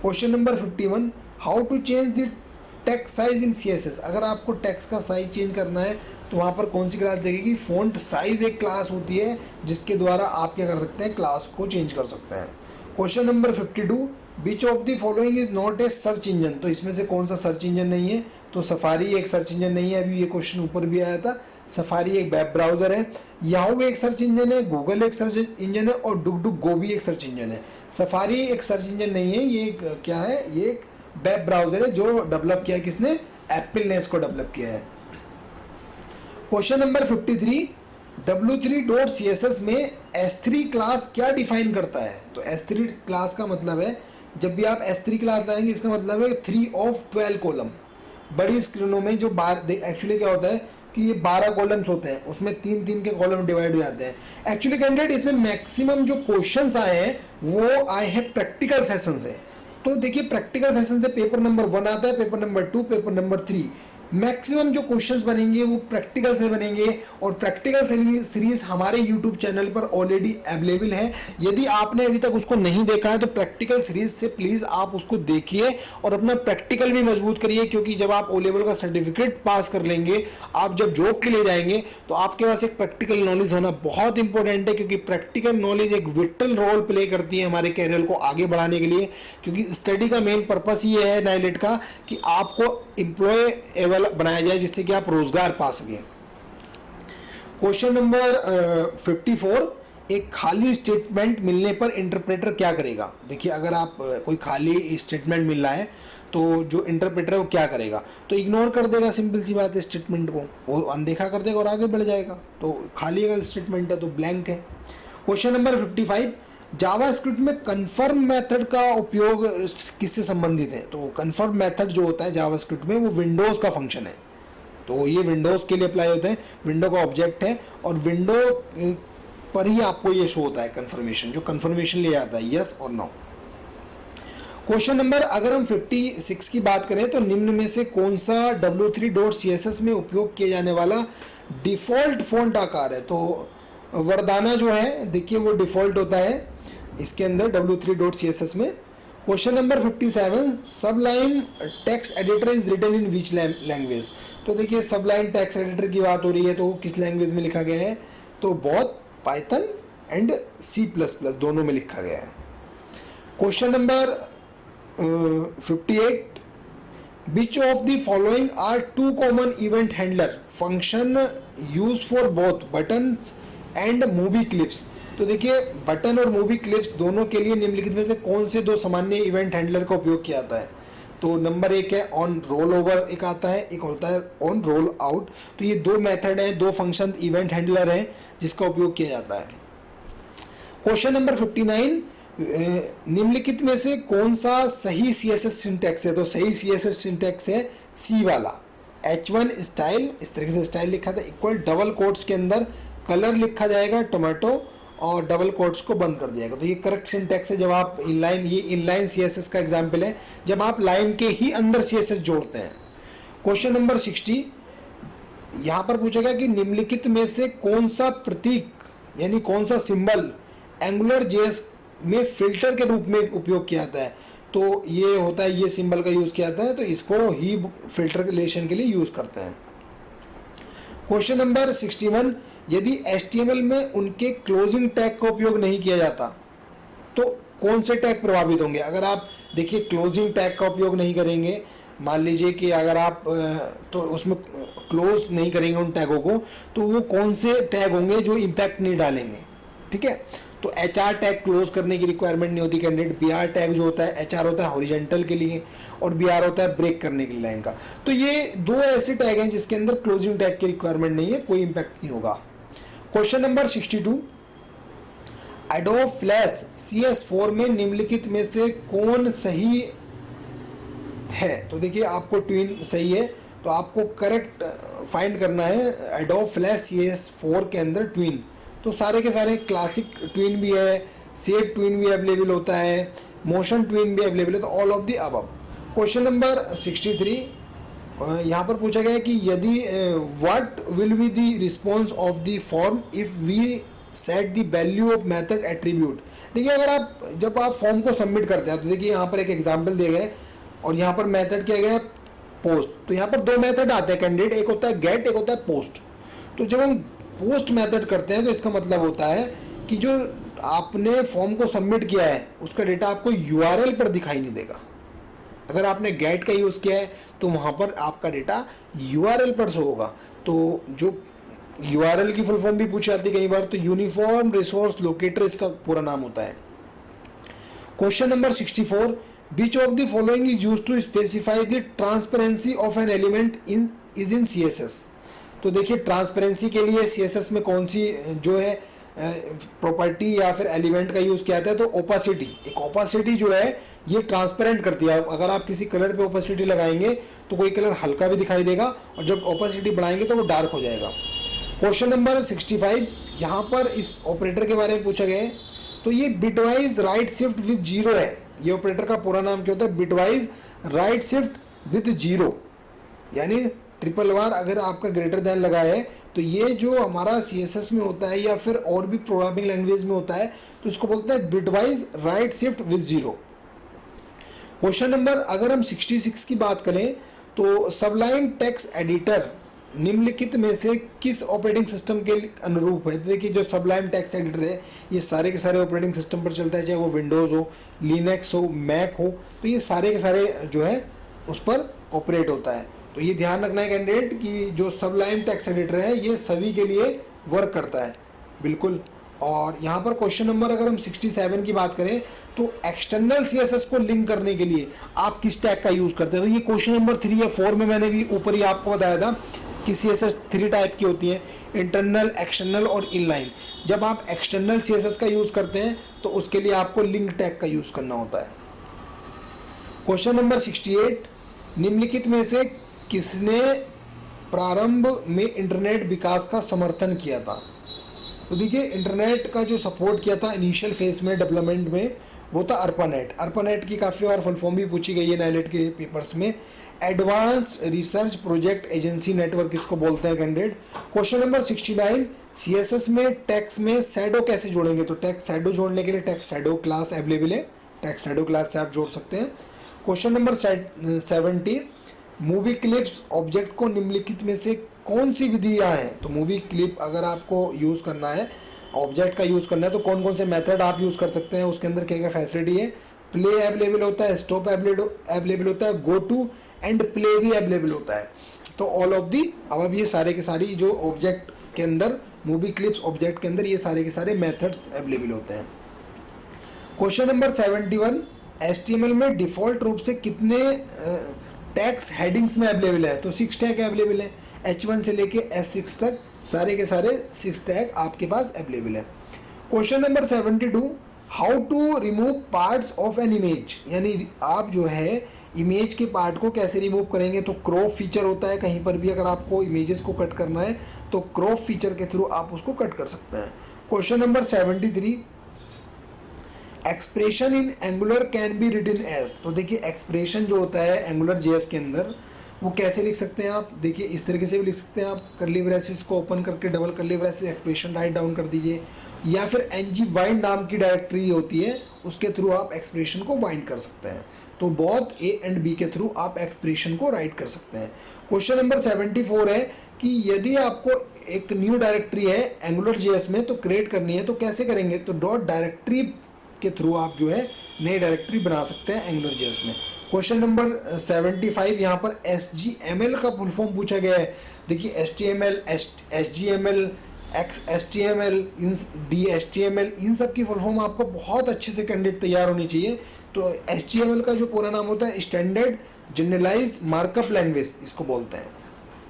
Question number 51, how to change the text size in CSS। अगर आपको टेक्स्ट का साइज चेंज करना है तो वहाँ पर कौन सी क्लास लगेगी, फॉन्ट साइज एक क्लास होती है जिसके द्वारा आप क्या कर सकते हैं, क्लास को चेंज कर सकते हैं। Question number 52, which of the following is not a search engine. तो इसमें से कौन सा सर्च इंजन नहीं है, तो सफारी एक सर्च इंजन नहीं है, अभी ये क्वेश्चन ऊपर भी आया था। सफारी एक वेब ब्राउज़र है, याहू एक सर्च इंजन है, गूगल एक सर्च इंजन है और डुक गो भी एक सर्च इंजन है। सफारी एक सर्च इंजन नहीं है, ये एक क्या है, ये एक वेब ब्राउज़र है जो डेवलप किया है किसने, एप्पल ने इसको डेवलप किया है। क्वेश्चन नंबर 53, W3.CSS में S3 क्लास क्या डिफाइन करता है। तो S3 क्लास का मतलब है, जब भी आप S3 क्लास लाएंगे इसका मतलब है 3 of 12 कॉलम। बड़ी स्क्रीनों में जो एक्चुअली क्या होता है कि ये 12 कॉलम्स होते हैं, उसमें 3-3 के कॉलम डिवाइड हो जाते हैं। एक्चुअली कैंडिडेट इसमें मैक्सिमम जो क्वेश्चंस आए हैं वो आए हैं प्रैक्टिकल सेशन से। तो देखिए प्रैक्टिकल सेशन से पेपर नंबर 1 आता है, paper number 2, paper number 3, maximum जो क्वेश्चंस बनेंगे वो प्रैक्टिकल से बनेंगे। और प्रैक्टिकल सीरीज हमारे यूट्यूब चैनल पर ऑलरेडी अवेलेबल है, यदि आपने अभी तक उसको नहीं देखा है तो प्रैक्टिकल सीरीज से प्लीज़ आप उसको देखिए और अपना प्रैक्टिकल भी मजबूत करिए, क्योंकि जब आप ओ लेवल का सर्टिफिकेट पास कर लेंगे, आप जब जॉब के लिए जाएंगे तो आपके पास एक प्रैक्टिकल नॉलेज होना बहुत इंपॉर्टेंट है, क्योंकि प्रैक्टिकल नॉलेज एक विटल रोल प्ले करती है हमारे कैरियर को आगे बढ़ाने के लिए। क्योंकि स्टडी का मेन पर्पस ये है नाइलेट का कि आपको एम्प्लॉयबल बनाया जाए, जिससे कि आप रोजगार पा सकें। क्वेश्चन नंबर 54, एक खाली स्टेटमेंट मिलने पर इंटरप्रेटर क्या करेगा। देखिए अगर आप कोई खाली स्टेटमेंट मिल रहा है तो जो इंटरप्रेटर है वो क्या करेगा, तो इग्नोर कर देगा, सिंपल सी बात है, स्टेटमेंट को वो अनदेखा कर देगा और आगे बढ़ जाएगा। तो खाली अगर स्टेटमेंट है तो ब्लैंक है। क्वेश्चन नंबर 55, जावास्क्रिप्ट में कन्फर्म मेथड का उपयोग किससे संबंधित है। तो कन्फर्म मेथड जो होता है जावास्क्रिप्ट में वो विंडोज़ का फंक्शन है, तो ये विंडोज़ के लिए अप्लाई होता है, विंडो का ऑब्जेक्ट है और विंडो पर ही आपको ये शो होता है कन्फर्मेशन, जो कन्फर्मेशन ले आता है यस और नो। क्वेश्चन नंबर अगर हम 56 की बात करें तो निम्न में से कौन सा w3.css में उपयोग किया जाने वाला डिफ़ॉल्ट फ़ॉन्ट आकार है। तो वरदाना जो है देखिए वो डिफ़ॉल्ट होता है इसके अंदर w3.css में। Question number 57 Sublime text editor is written in which language. तो देखिए सबलाइन टेक्स्ट एडिटर की बात हो रही है तो किस लैंग्वेज में लिखा गया है, तो बोथ पाइथन एंड C++ दोनों में लिखा गया है। Question number 58 which of the following are two common event handler function use for both button and movie clips. तो देखिए बटन और मूवी क्लिप्स दोनों के लिए निम्नलिखित में से कौन से दो सामान्य इवेंट हैंडलर का उपयोग किया जाता है। तो नंबर 1 है ऑन रोल ओवर, एक आता है, एक होता है ऑन रोल आउट। तो ये दो मेथड हैं, दो फंक्शन इवेंट हैंडलर हैं जिसका उपयोग किया जाता है। क्वेश्चन नंबर 59 निम्नलिखित में से कौन सा सही CSS सिंटैक्स है। तो सही CSS सिंटैक्स है C वाला, H1 स्टाइल, इस तरीके से स्टाइल लिखा था, इक्वल डबल कोट्स के अंदर कलर लिखा जाएगा टोमेटो और डबल कोट्स को बंद कर दिया जाएगा। तो ये करेक्ट सिंटैक्स है। जब आप इनलाइन, ये इनलाइन CSS का एग्जाम्पल है जब आप लाइन के ही अंदर CSS जोड़ते हैं। क्वेश्चन नंबर 60 यहाँ पर पूछेगा कि निम्नलिखित में से कौन सा प्रतीक यानी कौन सा सिंबल एंगुलर JS में फिल्टर के रूप में उपयोग किया जाता है। तो ये होता है, ये सिंबल का यूज़ किया जाता है, तो इसको ही फिल्टरेशन के लिए यूज़ करते हैं। क्वेश्चन नंबर 61 यदि HTML में उनके क्लोजिंग टैग का उपयोग नहीं किया जाता तो कौन से टैग प्रभावित होंगे। अगर आप देखिए क्लोजिंग टैग का उपयोग नहीं करेंगे, मान लीजिए कि अगर आप तो उसमें क्लोज नहीं करेंगे उन टैगों को, तो वो कौन से टैग होंगे जो इम्पैक्ट नहीं डालेंगे। ठीक है, तो HR टैग क्लोज करने की रिक्वायरमेंट नहीं होती कैंडिडेट। BR टैग जो होता है, HR होता है हॉरिजेंटल के लिए और BR होता है ब्रेक करने के लिए लाइन का। तो ये दो ऐसे टैग हैं जिसके अंदर क्लोजिंग टैग की रिक्वायरमेंट नहीं है, कोई इम्पैक्ट नहीं होगा। Question number 62 adobe flash CS4 में निम्नलिखित में से कौन सही है। तो देखिए आपको ट्विन सही है, तो आपको करेक्ट फाइंड करना है एडोब फ्लैश CS4 के अंदर ट्विन। तो सारे के सारे क्लासिक ट्विन भी है, सेट ट्विन भी अवेलेबल होता है, मोशन ट्विन भी अवेलेबल है, तो all of the above. Question number 63 यहाँ पर पूछा गया है कि यदि what will be the response of the form if we set the value of method attribute. देखिए अगर आप जब आप फॉर्म को सबमिट करते हैं तो देखिए यहाँ पर एक एग्जाम्पल दिए गए और यहाँ पर मेथड किया गया है पोस्ट। तो यहाँ पर दो मेथड आते हैं कैंडिडेट, एक होता है गेट, एक होता है पोस्ट। तो जब हम पोस्ट मेथड करते हैं तो इसका मतलब होता है कि जो आपने फॉर्म को सबमिट किया है उसका डेटा आपको URL पर दिखाई नहीं देगा। अगर आपने गेट का यूज़ किया है तो वहाँ पर आपका डेटा URL पर शो होगा। तो जो URL की फुल फॉर्म भी पूछी जाती है कई बार, तो यूनिफॉर्म रिसोर्स लोकेटर इसका पूरा नाम होता है। Question number 64 which of the following is used to specify the transparency of an element is in CSS। तो देखिए ट्रांसपेरेंसी के लिए CSS में कौन सी जो है प्रॉपर्टी या फिर एलिमेंट का यूज़ किया जाता है। तो ओपासिटी, एक ओपासिटी जो है ये ट्रांसपेरेंट करती है। अगर आप किसी कलर पे ओपासिटी लगाएंगे तो कोई कलर हल्का भी दिखाई देगा और जब ओपासिटी बढ़ाएंगे तो वो डार्क हो जाएगा। क्वेश्चन नंबर 65 यहाँ पर इस ऑपरेटर के बारे में पूछा गया है। तो ये bitwise right shift with zero है। ये ऑपरेटर का पूरा नाम क्या होता है, bitwise right shift with zero, यानी ट्रिपल बार अगर आपका ग्रेटर देन लगा है तो ये जो हमारा CSS में होता है या फिर और भी प्रोग्रामिंग लैंग्वेज में होता है तो इसको बोलते हैं bitwise right shift with zero. Question number अगर हम 66 की बात करें तो सबलाइन टेक्स्ट एडिटर निम्नलिखित में से किस ऑपरेटिंग सिस्टम के अनुरूप है। देखिए जो सबलाइन टेक्स्ट एडिटर है ये सारे के सारे ऑपरेटिंग सिस्टम पर चलता है, चाहे वो विंडोज़ हो, लिनक्स हो, मैक हो, तो ये सारे के सारे जो है उस पर ऑपरेट होता है। तो ये ध्यान रखना है कैंडिडेट कि जो सबलाइन टेक्स्ट एडिटर है ये सभी के लिए वर्क करता है बिल्कुल। और यहाँ पर क्वेश्चन नंबर अगर हम 67 की बात करें तो एक्सटर्नल CSS को लिंक करने के लिए आप किस टैग का यूज़ करते हैं। तो ये क्वेश्चन नंबर 3 या 4 में मैंने भी ऊपर ही आपको बताया था कि CSS 3 टाइप की होती है, इंटरनल, एक्सटर्नल और इनलाइन। जब आप एक्सटर्नल CSS का यूज़ करते हैं तो उसके लिए आपको लिंक टैग का यूज़ करना होता है। क्वेश्चन नंबर 68 निम्नलिखित में से किसने प्रारंभ में इंटरनेट विकास का समर्थन किया था। तो देखिए इंटरनेट का जो सपोर्ट किया था इनिशियल फेज में डेवलपमेंट में वो था ARPANET। ARPANET की काफ़ी बार फुल फॉर्म भी पूछी गई है NILET के पेपर्स में। Advance research project agency network इसको बोलते हैं कैंडिडेट। क्वेश्चन नंबर 69, CSS में टेक्स्ट में शैडो कैसे जोड़ेंगे? तो टेक्स्ट शैडो जोड़ने के लिए टेक्स्ट शैडो क्लास अवेलेबल है, टेक्स्ट शैडो क्लास से आप जोड़ सकते हैं। Question number 70, movie clips object को निम्नलिखित में से कौन सी विधियाँ हैं? तो मूवी क्लिप अगर आपको यूज़ करना है, ऑब्जेक्ट का यूज़ करना है, तो कौन कौन से मेथड आप यूज़ कर सकते हैं, उसके अंदर क्या क्या फैसिलिटी है? प्ले अवेलेबल होता है, स्टॉप अवेलेबल होता है, गो टू एंड प्ले भी अवेलेबल होता है। तो ऑल ऑफ दी अब ये सारे के सारी जो ऑब्जेक्ट के अंदर, मूवी क्लिप्स ऑब्जेक्ट के अंदर ये सारे के सारे मेथड्स अवेलेबल होते हैं। क्वेश्चन नंबर 71, HTML में डिफ़ॉल्ट रूप से कितने टैग्स हेडिंग्स में अवेलेबल है? तो 6 टैग अवेलेबल है, H1 से लेके S6 तक सारे के सारे 6 टैग आपके पास अवेलेबल है। Question number 72, how to remove parts of an image, यानी आप जो है इमेज के पार्ट को कैसे रिमूव करेंगे? तो क्रॉप फीचर होता है, कहीं पर भी अगर आपको इमेजेस को कट करना है तो क्रॉप फीचर के थ्रू आप उसको कट कर सकते हैं। Question number 73, expression in Angular can be written as, तो देखिए एक्सप्रेशन जो होता है एंगुलर JS के अंदर वो कैसे लिख सकते हैं आप? देखिए इस तरीके से भी लिख सकते हैं आप, कर्ली ब्रेसेस को ओपन करके double curly braces expression write down कर दीजिए, या फिर ngbind नाम की डायरेक्टरी होती है उसके थ्रू आप एक्सप्रेशन को बाइंड कर सकते हैं। तो बोथ A एंड B के थ्रू आप एक्सप्रेशन को राइट कर सकते हैं। क्वेश्चन नंबर 74 है कि यदि आपको एक न्यू डायरेक्टरी है एंगुलर JS में तो क्रिएट करनी है तो कैसे करेंगे? तो डॉट डायरेक्टरी के थ्रू आप जो है नई डायरेक्टरी बना सकते हैं एंगुलर JS में। क्वेश्चन नंबर 75, यहाँ पर HTML का फुल फॉर्म पूछा गया है। देखिए HTML, HGML, XHTML, DHTML, इन सब की फुल फॉर्म आपको बहुत अच्छे से कैंडिडेट तैयार होनी चाहिए। तो HTML का जो पूरा नाम होता है स्टैंडर्ड जनरलाइज मार्कअप लैंग्वेज इसको बोलते हैं।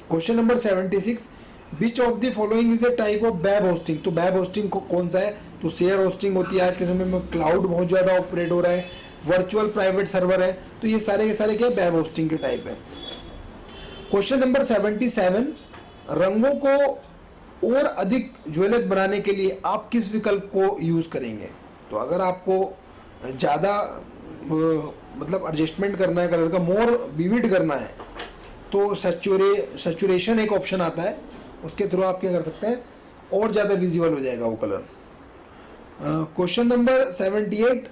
Question number 76, which of the following is a type of web hosting, तो वेब होस्टिंग को कौन सा है? तो शेयर होस्टिंग होती है, आज के समय में क्लाउड बहुत ज़्यादा ऑपरेट हो रहा है, वर्चुअल प्राइवेट सर्वर है, तो ये सारे के सारे क्या वेब होस्टिंग के टाइप है। क्वेश्चन नंबर 77, रंगों को और अधिक ज्वलित बनाने के लिए आप किस विकल्प को यूज़ करेंगे? तो अगर आपको ज़्यादा मतलब एडजस्टमेंट करना है, कलर का मोर विविड करना है, तो सैचुरेशन एक ऑप्शन आता है, उसके थ्रू आप क्या कर सकते हैं और ज़्यादा विजिबल हो जाएगा वो कलर। क्वेश्चन नंबर 78,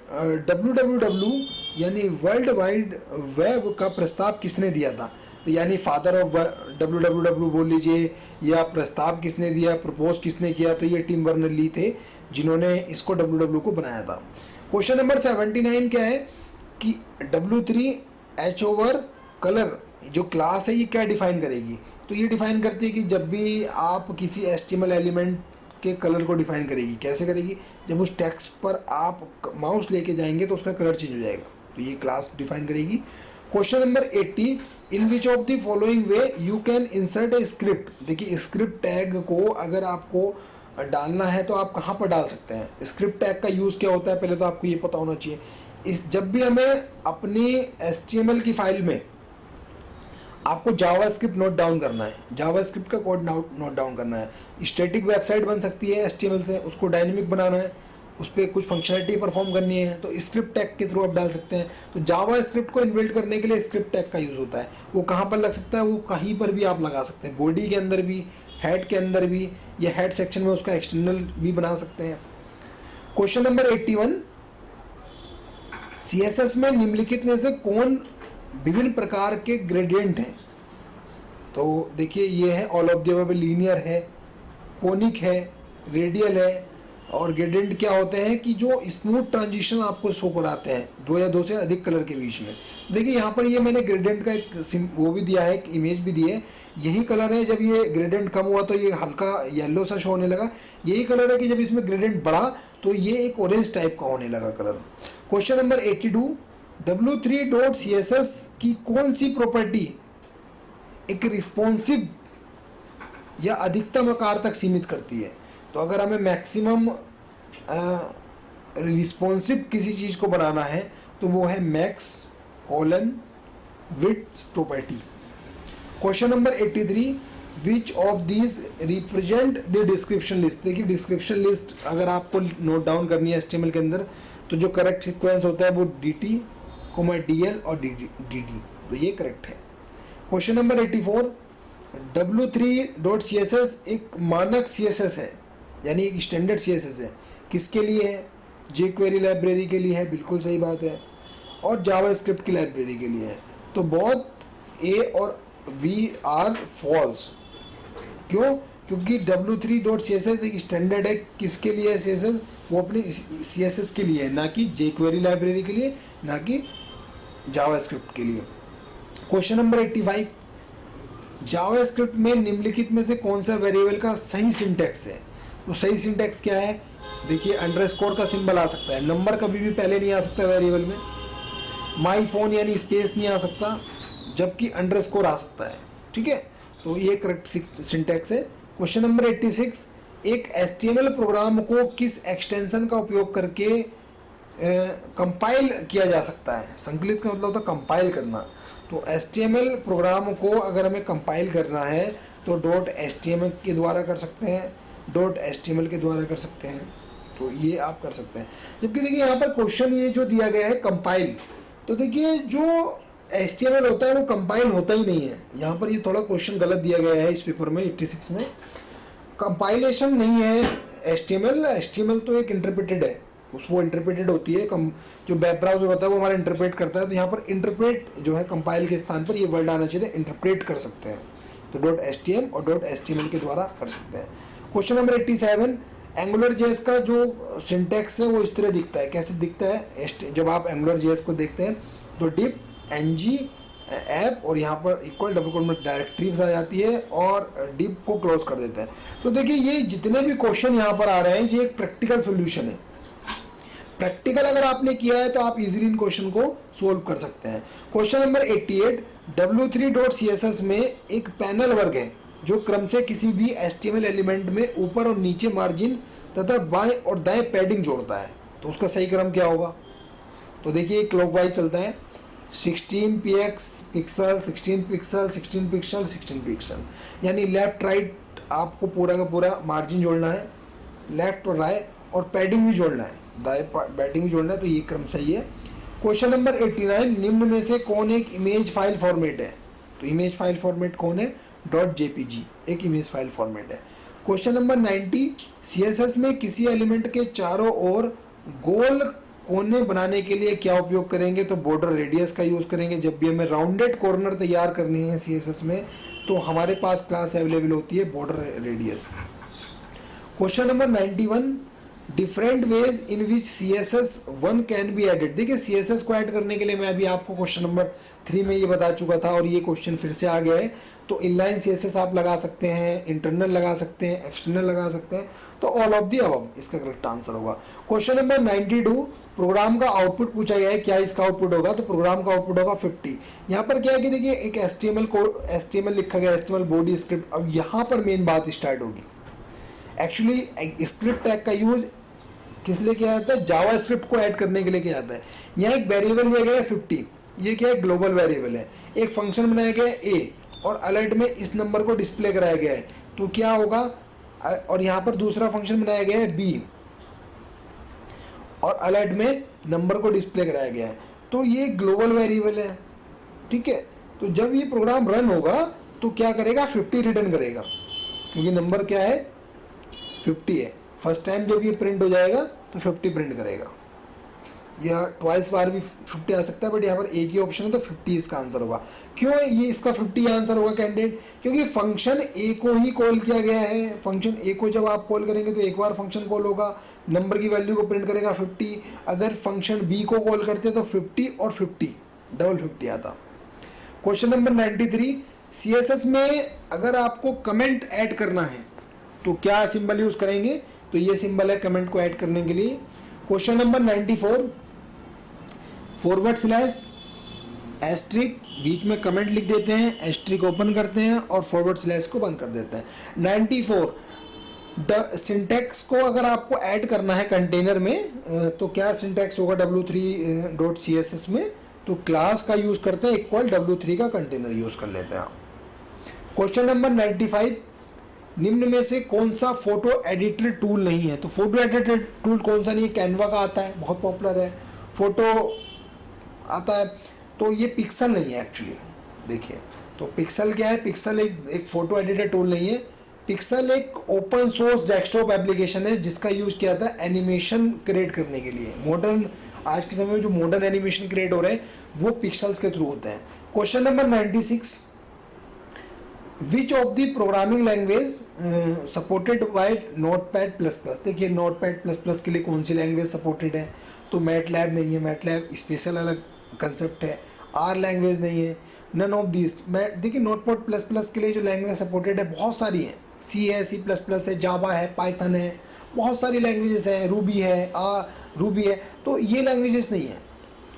WWW यानी वर्ल्ड वाइड वेब का प्रस्ताव किसने दिया था? तो यानी फादर ऑफ WWW बोल लीजिए, या प्रस्ताव किसने दिया, प्रपोज किसने किया? तो ये टिम बर्नर ली थे जिन्होंने इसको WWW को बनाया था। क्वेश्चन नंबर 79 क्या है कि W3H कलर जो क्लास है ये क्या डिफाइन करेगी? तो ये डिफाइन करती है कि जब भी आप किसी HTML एलिमेंट के कलर को डिफाइन करेगी, कैसे करेगी? जब उस टेक्स्ट पर आप माउस लेके जाएंगे तो उसका कलर चेंज हो जाएगा, तो ये क्लास डिफाइन करेगी। Question number 80, in which of the following way you can insert A script, देखिए स्क्रिप्ट टैग को अगर आपको डालना है तो आप कहाँ पर डाल सकते हैं? स्क्रिप्ट टैग का यूज़ क्या होता है पहले तो आपको ये पता होना चाहिए। जब भी हमें अपनी HTML की फाइल में आपको जावास्क्रिप्ट नोट डाउन करना है, जावास्क्रिप्ट का कोड नोट डाउन करना है, स्टैटिक वेबसाइट बन सकती है HTML से, उसको डायनेमिक बनाना है, उस पर कुछ फंक्शनलिटी परफॉर्म करनी है तो स्क्रिप्ट टैग के थ्रू आप डाल सकते हैं। तो जावास्क्रिप्ट को इन्बिल्ड करने के लिए स्क्रिप्ट टैग का यूज़ होता है। वो कहाँ पर लग सकता है? वो कहीं पर भी आप लगा सकते हैं, बॉडी के अंदर भी, हेड के अंदर भी, या हेड सेक्शन में उसका एक्सटर्नल भी बना सकते हैं। क्वेश्चन नंबर 81, CSS में निम्नलिखित में से कौन विभिन्न प्रकार के ग्रेडियंट हैं? तो देखिए ये है all of the above, linear है, कोनिक है, रेडियल है, और ग्रेडियंट क्या होते हैं कि जो स्मूथ ट्रांजिशन आपको शो कराते हैं दो या दो से अधिक कलर के बीच में। देखिए यहाँ पर ये मैंने ग्रेडियंट का एक वो भी दिया है, एक इमेज भी दी है, यही कलर है। जब ये ग्रेडियंट कम हुआ तो ये हल्का येलो सा शो होने लगा, यही कलर है कि जब इसमें ग्रेडियंट बढ़ा तो ये एक ऑरेंज टाइप का होने लगा कलर। क्वेश्चन नंबर 82, W3.CSS की कौन सी प्रॉपर्टी एक रिस्पॉन्सिव या अधिकतम आकार तक सीमित करती है? तो अगर हमें मैक्सिमम रिस्पॉन्सिव किसी चीज़ को बनाना है तो वो है max colon width property. Question number 83, which of these represent the description list. देखिए डिस्क्रिप्शन लिस्ट अगर आपको नोट डाउन करनी है HTML के अंदर तो तो जो करेक्ट सीक्वेंस होता है वो dt, dl और dd, तो ये करेक्ट है। क्वेश्चन नंबर 84, w3.css एक मानक CSS है, यानी एक स्टैंडर्ड CSS है। किसके लिए है? jQuery लाइब्रेरी के लिए है, बिल्कुल सही बात है, और जावास्क्रिप्ट की लाइब्रेरी के लिए है। तो बोथ A और B आर फॉल्स। क्यों? क्योंकि w3.css एक स्टैंडर्ड है। किसके लिए है CSS? वो अपने CSS के लिए है, ना कि jQuery लाइब्रेरी के लिए, ना कि जावास्क्रिप्ट के लिए। क्वेश्चन नंबर 85, जावास्क्रिप्ट में निम्नलिखित में से कौन सा वेरिएबल का सही सिंटैक्स है? तो सही सिंटैक्स क्या है? देखिए, अंडरस्कोर का सिंबल आ सकता है, नंबर कभी भी पहले नहीं आ सकता वेरिएबल में, माई फोन यानी स्पेस नहीं आ सकता, जबकि अंडरस्कोर आ सकता है। ठीक है, तो ये करेक्ट सिंटैक्स है। क्वेश्चन नंबर 86, एक HTML प्रोग्राम को किस एक्सटेंशन का उपयोग करके कंपाइल किया जा सकता है? संकलित का मतलब होता है कंपाइल करना। तो HTML प्रोग्राम को अगर हमें कंपाइल करना है तो .html के द्वारा कर सकते हैं, .html के द्वारा कर सकते हैं, तो ये आप कर सकते हैं। जबकि देखिए यहाँ पर क्वेश्चन ये जो दिया गया है कंपाइल, तो देखिए जो HTML होता है वो कंपाइल होता ही नहीं है। यहाँ पर ये थोड़ा क्वेश्चन गलत दिया गया है इस पेपर में 86 में। कंपाइलेशन नहीं है HTML तो एक इंटरप्रेटेड है, वो इंटरप्रेटेड होती है। जो वेब ब्राउज़र होता है वो हमारा इंटरप्रेट करता है। तो यहाँ पर इंटरप्रेट जो है कंपाइल के स्थान पर ये वर्ड आना चाहिए, इंटरप्रेट कर सकते हैं। तो .htm और .html के द्वारा कर सकते हैं। क्वेश्चन नंबर 87, AngularJS का जो सिंटैक्स है वो इस तरह दिखता है। कैसे दिखता है? जब आप AngularJS को देखते हैं तो div ng ऐप और यहाँ पर इक्वल डबल कोट में डायरेक्टरीज आ जाती है और div को क्लोज कर देते हैं। तो देखिए ये जितने भी क्वेश्चन यहाँ पर आ रहे हैं ये एक प्रैक्टिकल सोल्यूशन है। प्रैक्टिकल अगर आपने किया है तो आप इजीली इन क्वेश्चन को सोल्व कर सकते हैं। क्वेश्चन नंबर 88, w3.css में एक पैनल वर्ग है जो क्रम से किसी भी HTML एलिमेंट में ऊपर और नीचे मार्जिन तथा बाएं और दाएं पैडिंग जोड़ता है। तो उसका सही क्रम क्या होगा? तो देखिए क्लॉकवाइज चलता है, 16 पिक्सल 16 पिक्सल 16 पिक्सल 16 पिक्सल, यानी लेफ्ट राइट आपको पूरा का पूरा मार्जिन जोड़ना है, लेफ्ट और राइट, और पैडिंग भी जोड़ना है, दाएं पैडिंग भी जोड़ना है। तो ये क्रम सही है। क्वेश्चन नंबर 89, निम्न में से कौन एक इमेज फाइल फॉर्मेट है? तो इमेज फाइल फॉर्मेट कौन है? .jpg एक इमेज फाइल फॉर्मेट है। क्वेश्चन नंबर 90, CSS में किसी एलिमेंट के चारों ओर गोल कोने बनाने के लिए क्या उपयोग करेंगे? तो बॉर्डर रेडियस का यूज़ करेंगे। जब भी हमें राउंडेड कॉर्नर तैयार करनी है CSS में तो हमारे पास क्लास अवेलेबल होती है border radius. Question number 91, different ways in which CSS1 can be added. देखिए CSS को ऐड करने के लिए मैं अभी आपको क्वेश्चन नंबर 3 में ये बता चुका था और ये क्वेश्चन फिर से आ गया है। तो इनलाइन CSS आप लगा सकते हैं, इंटरनल लगा सकते हैं, एक्सटर्नल लगा सकते हैं, तो ऑल ऑफ दी अबव इसका करेक्ट आंसर होगा। क्वेश्चन नंबर 92, प्रोग्राम का आउटपुट पूछा गया है, क्या इसका आउटपुट होगा? तो प्रोग्राम का आउटपुट होगा 50। यहाँ पर क्या है कि देखिए एक HTML लिखा गया, HTML बॉडी स्क्रिप्ट। अब यहाँ पर मेन बात स्टार्ट होगी। एक्चुअली स्क्रिप्ट टैग का यूज किस लिए किया जाता है? जावास्क्रिप्ट को ऐड करने के लिए किया जाता है। यहाँ एक वेरिएबल दिया गया है 50, ये क्या है? ग्लोबल वेरिएबल है। एक फंक्शन बनाया गया है A और अलर्ट में इस नंबर को डिस्प्ले कराया गया है, तो क्या होगा? और यहाँ पर दूसरा फंक्शन बनाया गया है B और अलर्ट में नंबर को डिस्प्ले कराया गया है, तो ये ग्लोबल वेरिएबल है। ठीक है, तो जब ये प्रोग्राम रन होगा तो क्या करेगा? 50 रिटर्न करेगा, क्योंकि नंबर क्या है? 50 है। फर्स्ट टाइम जब ये प्रिंट हो जाएगा तो 50 प्रिंट करेगा, या ट्वाइस बार भी 50 आ सकता है, बट यहाँ पर एक ही ऑप्शन है तो 50 इसका आंसर होगा। क्यों है ये इसका 50 आंसर होगा कैंडिडेट? क्योंकि फंक्शन ए को ही कॉल किया गया है। फंक्शन ए को जब आप कॉल करेंगे तो एक बार फंक्शन कॉल होगा, नंबर की वैल्यू को प्रिंट करेगा 50। अगर फंक्शन बी को कॉल करते तो 50 और 50 डबल 50 आता। क्वेश्चन नंबर 93, CSS में अगर आपको कमेंट ऐड करना है तो क्या सिंबल यूज करेंगे? तो ये सिंबल है कमेंट को ऐड करने के लिए। क्वेश्चन नंबर 94, / एस्ट्रिक बीच में कमेंट लिख देते हैं, एस्ट्रिक ओपन करते हैं और / को बंद कर देते हैं। 94, सिंटैक्स को अगर आपको ऐड करना है कंटेनर में तो क्या सिंटैक्स होगा w3.css में? तो क्लास का यूज करते हैं, इक्वल w3 का कंटेनर यूज कर लेते हैं। क्वेश्चन नंबर 95, निम्न में से कौन सा फोटो एडिटर टूल नहीं है? तो फोटो एडिटर टूल कौन सा नहीं है? कैनवा का आता है, बहुत पॉपुलर है। फोटो आता है, तो ये पिक्सल नहीं है एक्चुअली। देखिए, तो पिक्सल क्या है? पिक्सल एक फोटो एडिटर टूल नहीं है। पिक्सल एक ओपन सोर्स डेस्कटॉप एप्लीकेशन है जिसका यूज किया था एनिमेशन क्रिएट करने के लिए। मॉडर्न, आज के समय में जो मॉडर्न एनिमेशन क्रिएट हो रहे हैं वो पिक्सल्स के थ्रू होते हैं। Question number 96, which of the programming language supported by notepad plus plus? देखिए, नोटपैड प्लस प्लस के लिए कौन सी लैंग्वेज सपोर्टेड है? तो मैटलैब नहीं है, मैटलैब स्पेशल अलग कंसेप्ट है। आर लैंग्वेज नहीं है, नन ऑफ दिस। देखिए, नोटपैड प्लस प्लस के लिए जो लैंग्वेज सपोर्टेड है बहुत सारी है। सी है, सी प्लस प्लस है, जावा है, पाइथन है, बहुत सारी लैंग्वेजेस हैं, रूबी है, रूबी है, तो ये लैंग्वेजेस नहीं है।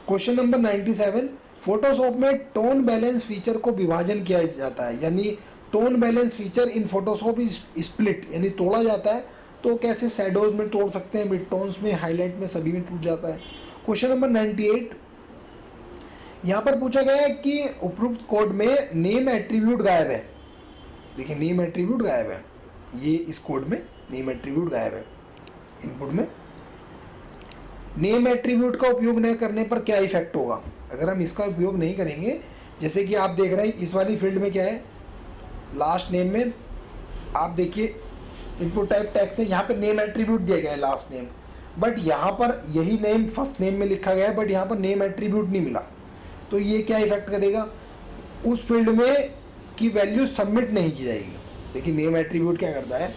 क्वेश्चन नंबर 97, फोटोशॉप में टोन बैलेंस फीचर को विभाजन किया जाता है, यानी tone balance feature in Photoshop is split, यानी तोड़ा जाता है। तो कैसे? शैडोज में तोड़ सकते हैं, मिड टोन्स में, हाईलाइट में, सभी में टूट जाता है। क्वेश्चन नंबर 98, यहाँ पर पूछा गया है कि उपरोक्त कोड में नेम एट्रीब्यूट गायब है। देखिए, नेम एट्रीब्यूट गायब है, ये इस कोड में नेम एट्रीब्यूट गायब है। इनपुट में नेम एट्रीब्यूट का उपयोग न करने पर क्या इफेक्ट होगा? अगर हम इसका उपयोग नहीं करेंगे, जैसे कि आप देख रहे हैं इस वाली फील्ड में क्या है, लास्ट नेम में आप देखिए इनपुट टाइप टैग से यहाँ पे नेम एट्रीब्यूट दिया गया है लास्ट नेम, बट यहाँ पर यही नेम फर्स्ट नेम में लिखा गया है, बट यहाँ पर नेम एट्रीब्यूट नहीं मिला। तो ये क्या इफेक्ट करेगा? उस फील्ड में की वैल्यू सबमिट नहीं की जाएगी। देखिए, नेम एट्रीब्यूट क्या करता है,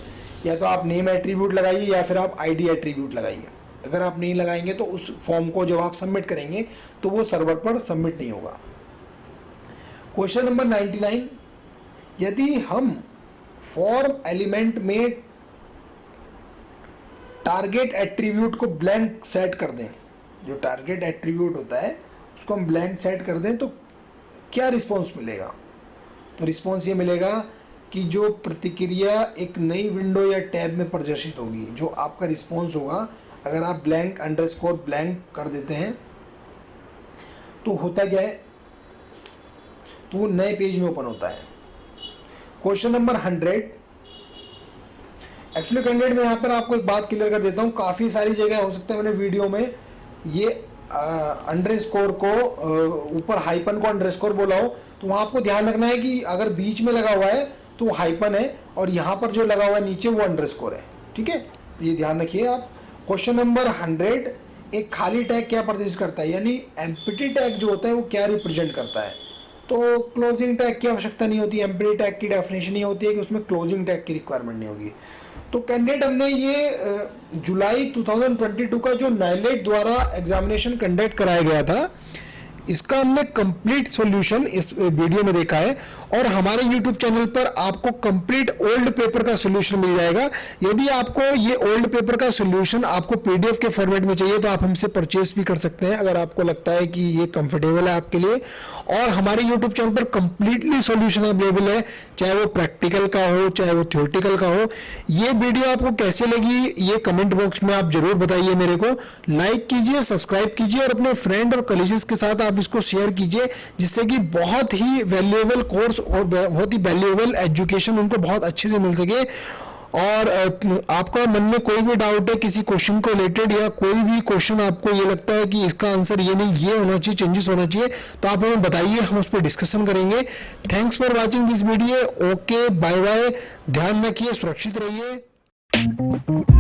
या तो आप नेम एट्रीब्यूट लगाइए या फिर आप आईडी एट्रीब्यूट लगाइए। अगर आप नहीं लगाएंगे तो उस फॉर्म को जब आप सबमिट करेंगे तो वो सर्वर पर सबमिट नहीं होगा। क्वेश्चन नंबर 99, यदि हम फॉर्म एलिमेंट में टारगेट एट्रीब्यूट को ब्लैंक सेट कर दें, जो टारगेट एट्रीब्यूट होता है उसको हम ब्लैंक सेट कर दें, तो क्या रिस्पॉन्स मिलेगा? तो रिस्पॉन्स ये मिलेगा कि जो प्रतिक्रिया एक नई विंडो या टैब में प्रदर्शित होगी, जो आपका रिस्पॉन्स होगा अगर आप ब्लैंक अंडरस्कोर ब्लैंक कर देते हैं तो होता क्या है? तो वो नए पेज में ओपन होता है। क्वेश्चन नंबर 100, एक्चुअली कैंडिडेट मैं यहाँ पर आपको एक बात क्लियर कर देता हूँ, काफ़ी सारी जगह हो सकता है मैंने वीडियो में ये अंडरस्कोर को ऊपर हाइपन को अंडरस्कोर बोला हो, तो वहाँ आपको ध्यान रखना है कि अगर बीच में लगा हुआ है तो वो हाइपन है और यहाँ पर जो लगा हुआ है नीचे वो अंडरस्कोर है। ठीक है, ये ध्यान रखिए आप। क्वेश्चन नंबर 100, एक खाली टैग क्या प्रदर्शित करता है, यानी एम्प्टी टैग जो होता है वो क्या रिप्रेजेंट करता है? तो क्लोजिंग टैग की आवश्यकता नहीं होती। एम्प्टी टैग की डेफिनेशन ये होती है कि उसमें क्लोजिंग टैग की रिक्वायरमेंट नहीं होगी। तो कैंडिडेट हमने ये जुलाई 2022 का जो नाइलेट द्वारा एग्जामिनेशन कंडक्ट कराया गया था, इसका हमने कंप्लीट सॉल्यूशन इस वीडियो में देखा है और हमारे YouTube चैनल पर आपको कंप्लीट ओल्ड पेपर का सॉल्यूशन मिल जाएगा। यदि आपको ये ओल्ड पेपर का सॉल्यूशन आपको PDF के फॉर्मेट में चाहिए तो आप हमसे परचेस भी कर सकते हैं, अगर आपको लगता है कि ये कंफर्टेबल है आपके लिए। और हमारे YouTube चैनल पर कंप्लीटली सॉल्यूशन अवेलेबल है, चाहे वो प्रैक्टिकल का हो चाहे वो थ्योरेटिकल का हो। ये वीडियो आपको कैसे लगी ये कमेंट बॉक्स में आप जरूर बताइए मेरे को। लाइक कीजिए, सब्सक्राइब कीजिए और अपने फ्रेंड और कलीग्स के साथ आप इसको शेयर कीजिए, जिससे कि बहुत ही वैल्यूएबल कोर्स और बहुत ही वैल्यूएबल एजुकेशन उनको बहुत अच्छे से मिल सके। और आपका मन में कोई भी डाउट है किसी क्वेश्चन को रिलेटेड या कोई भी क्वेश्चन आपको ये लगता है कि इसका आंसर ये नहीं ये होना चाहिए, चेंजेस होना चाहिए, तो आप हमें बताइए, हम उस पर डिस्कशन करेंगे। Thanks for watching this video. Okay, bye bye, ध्यान रखिए, सुरक्षित रहिए।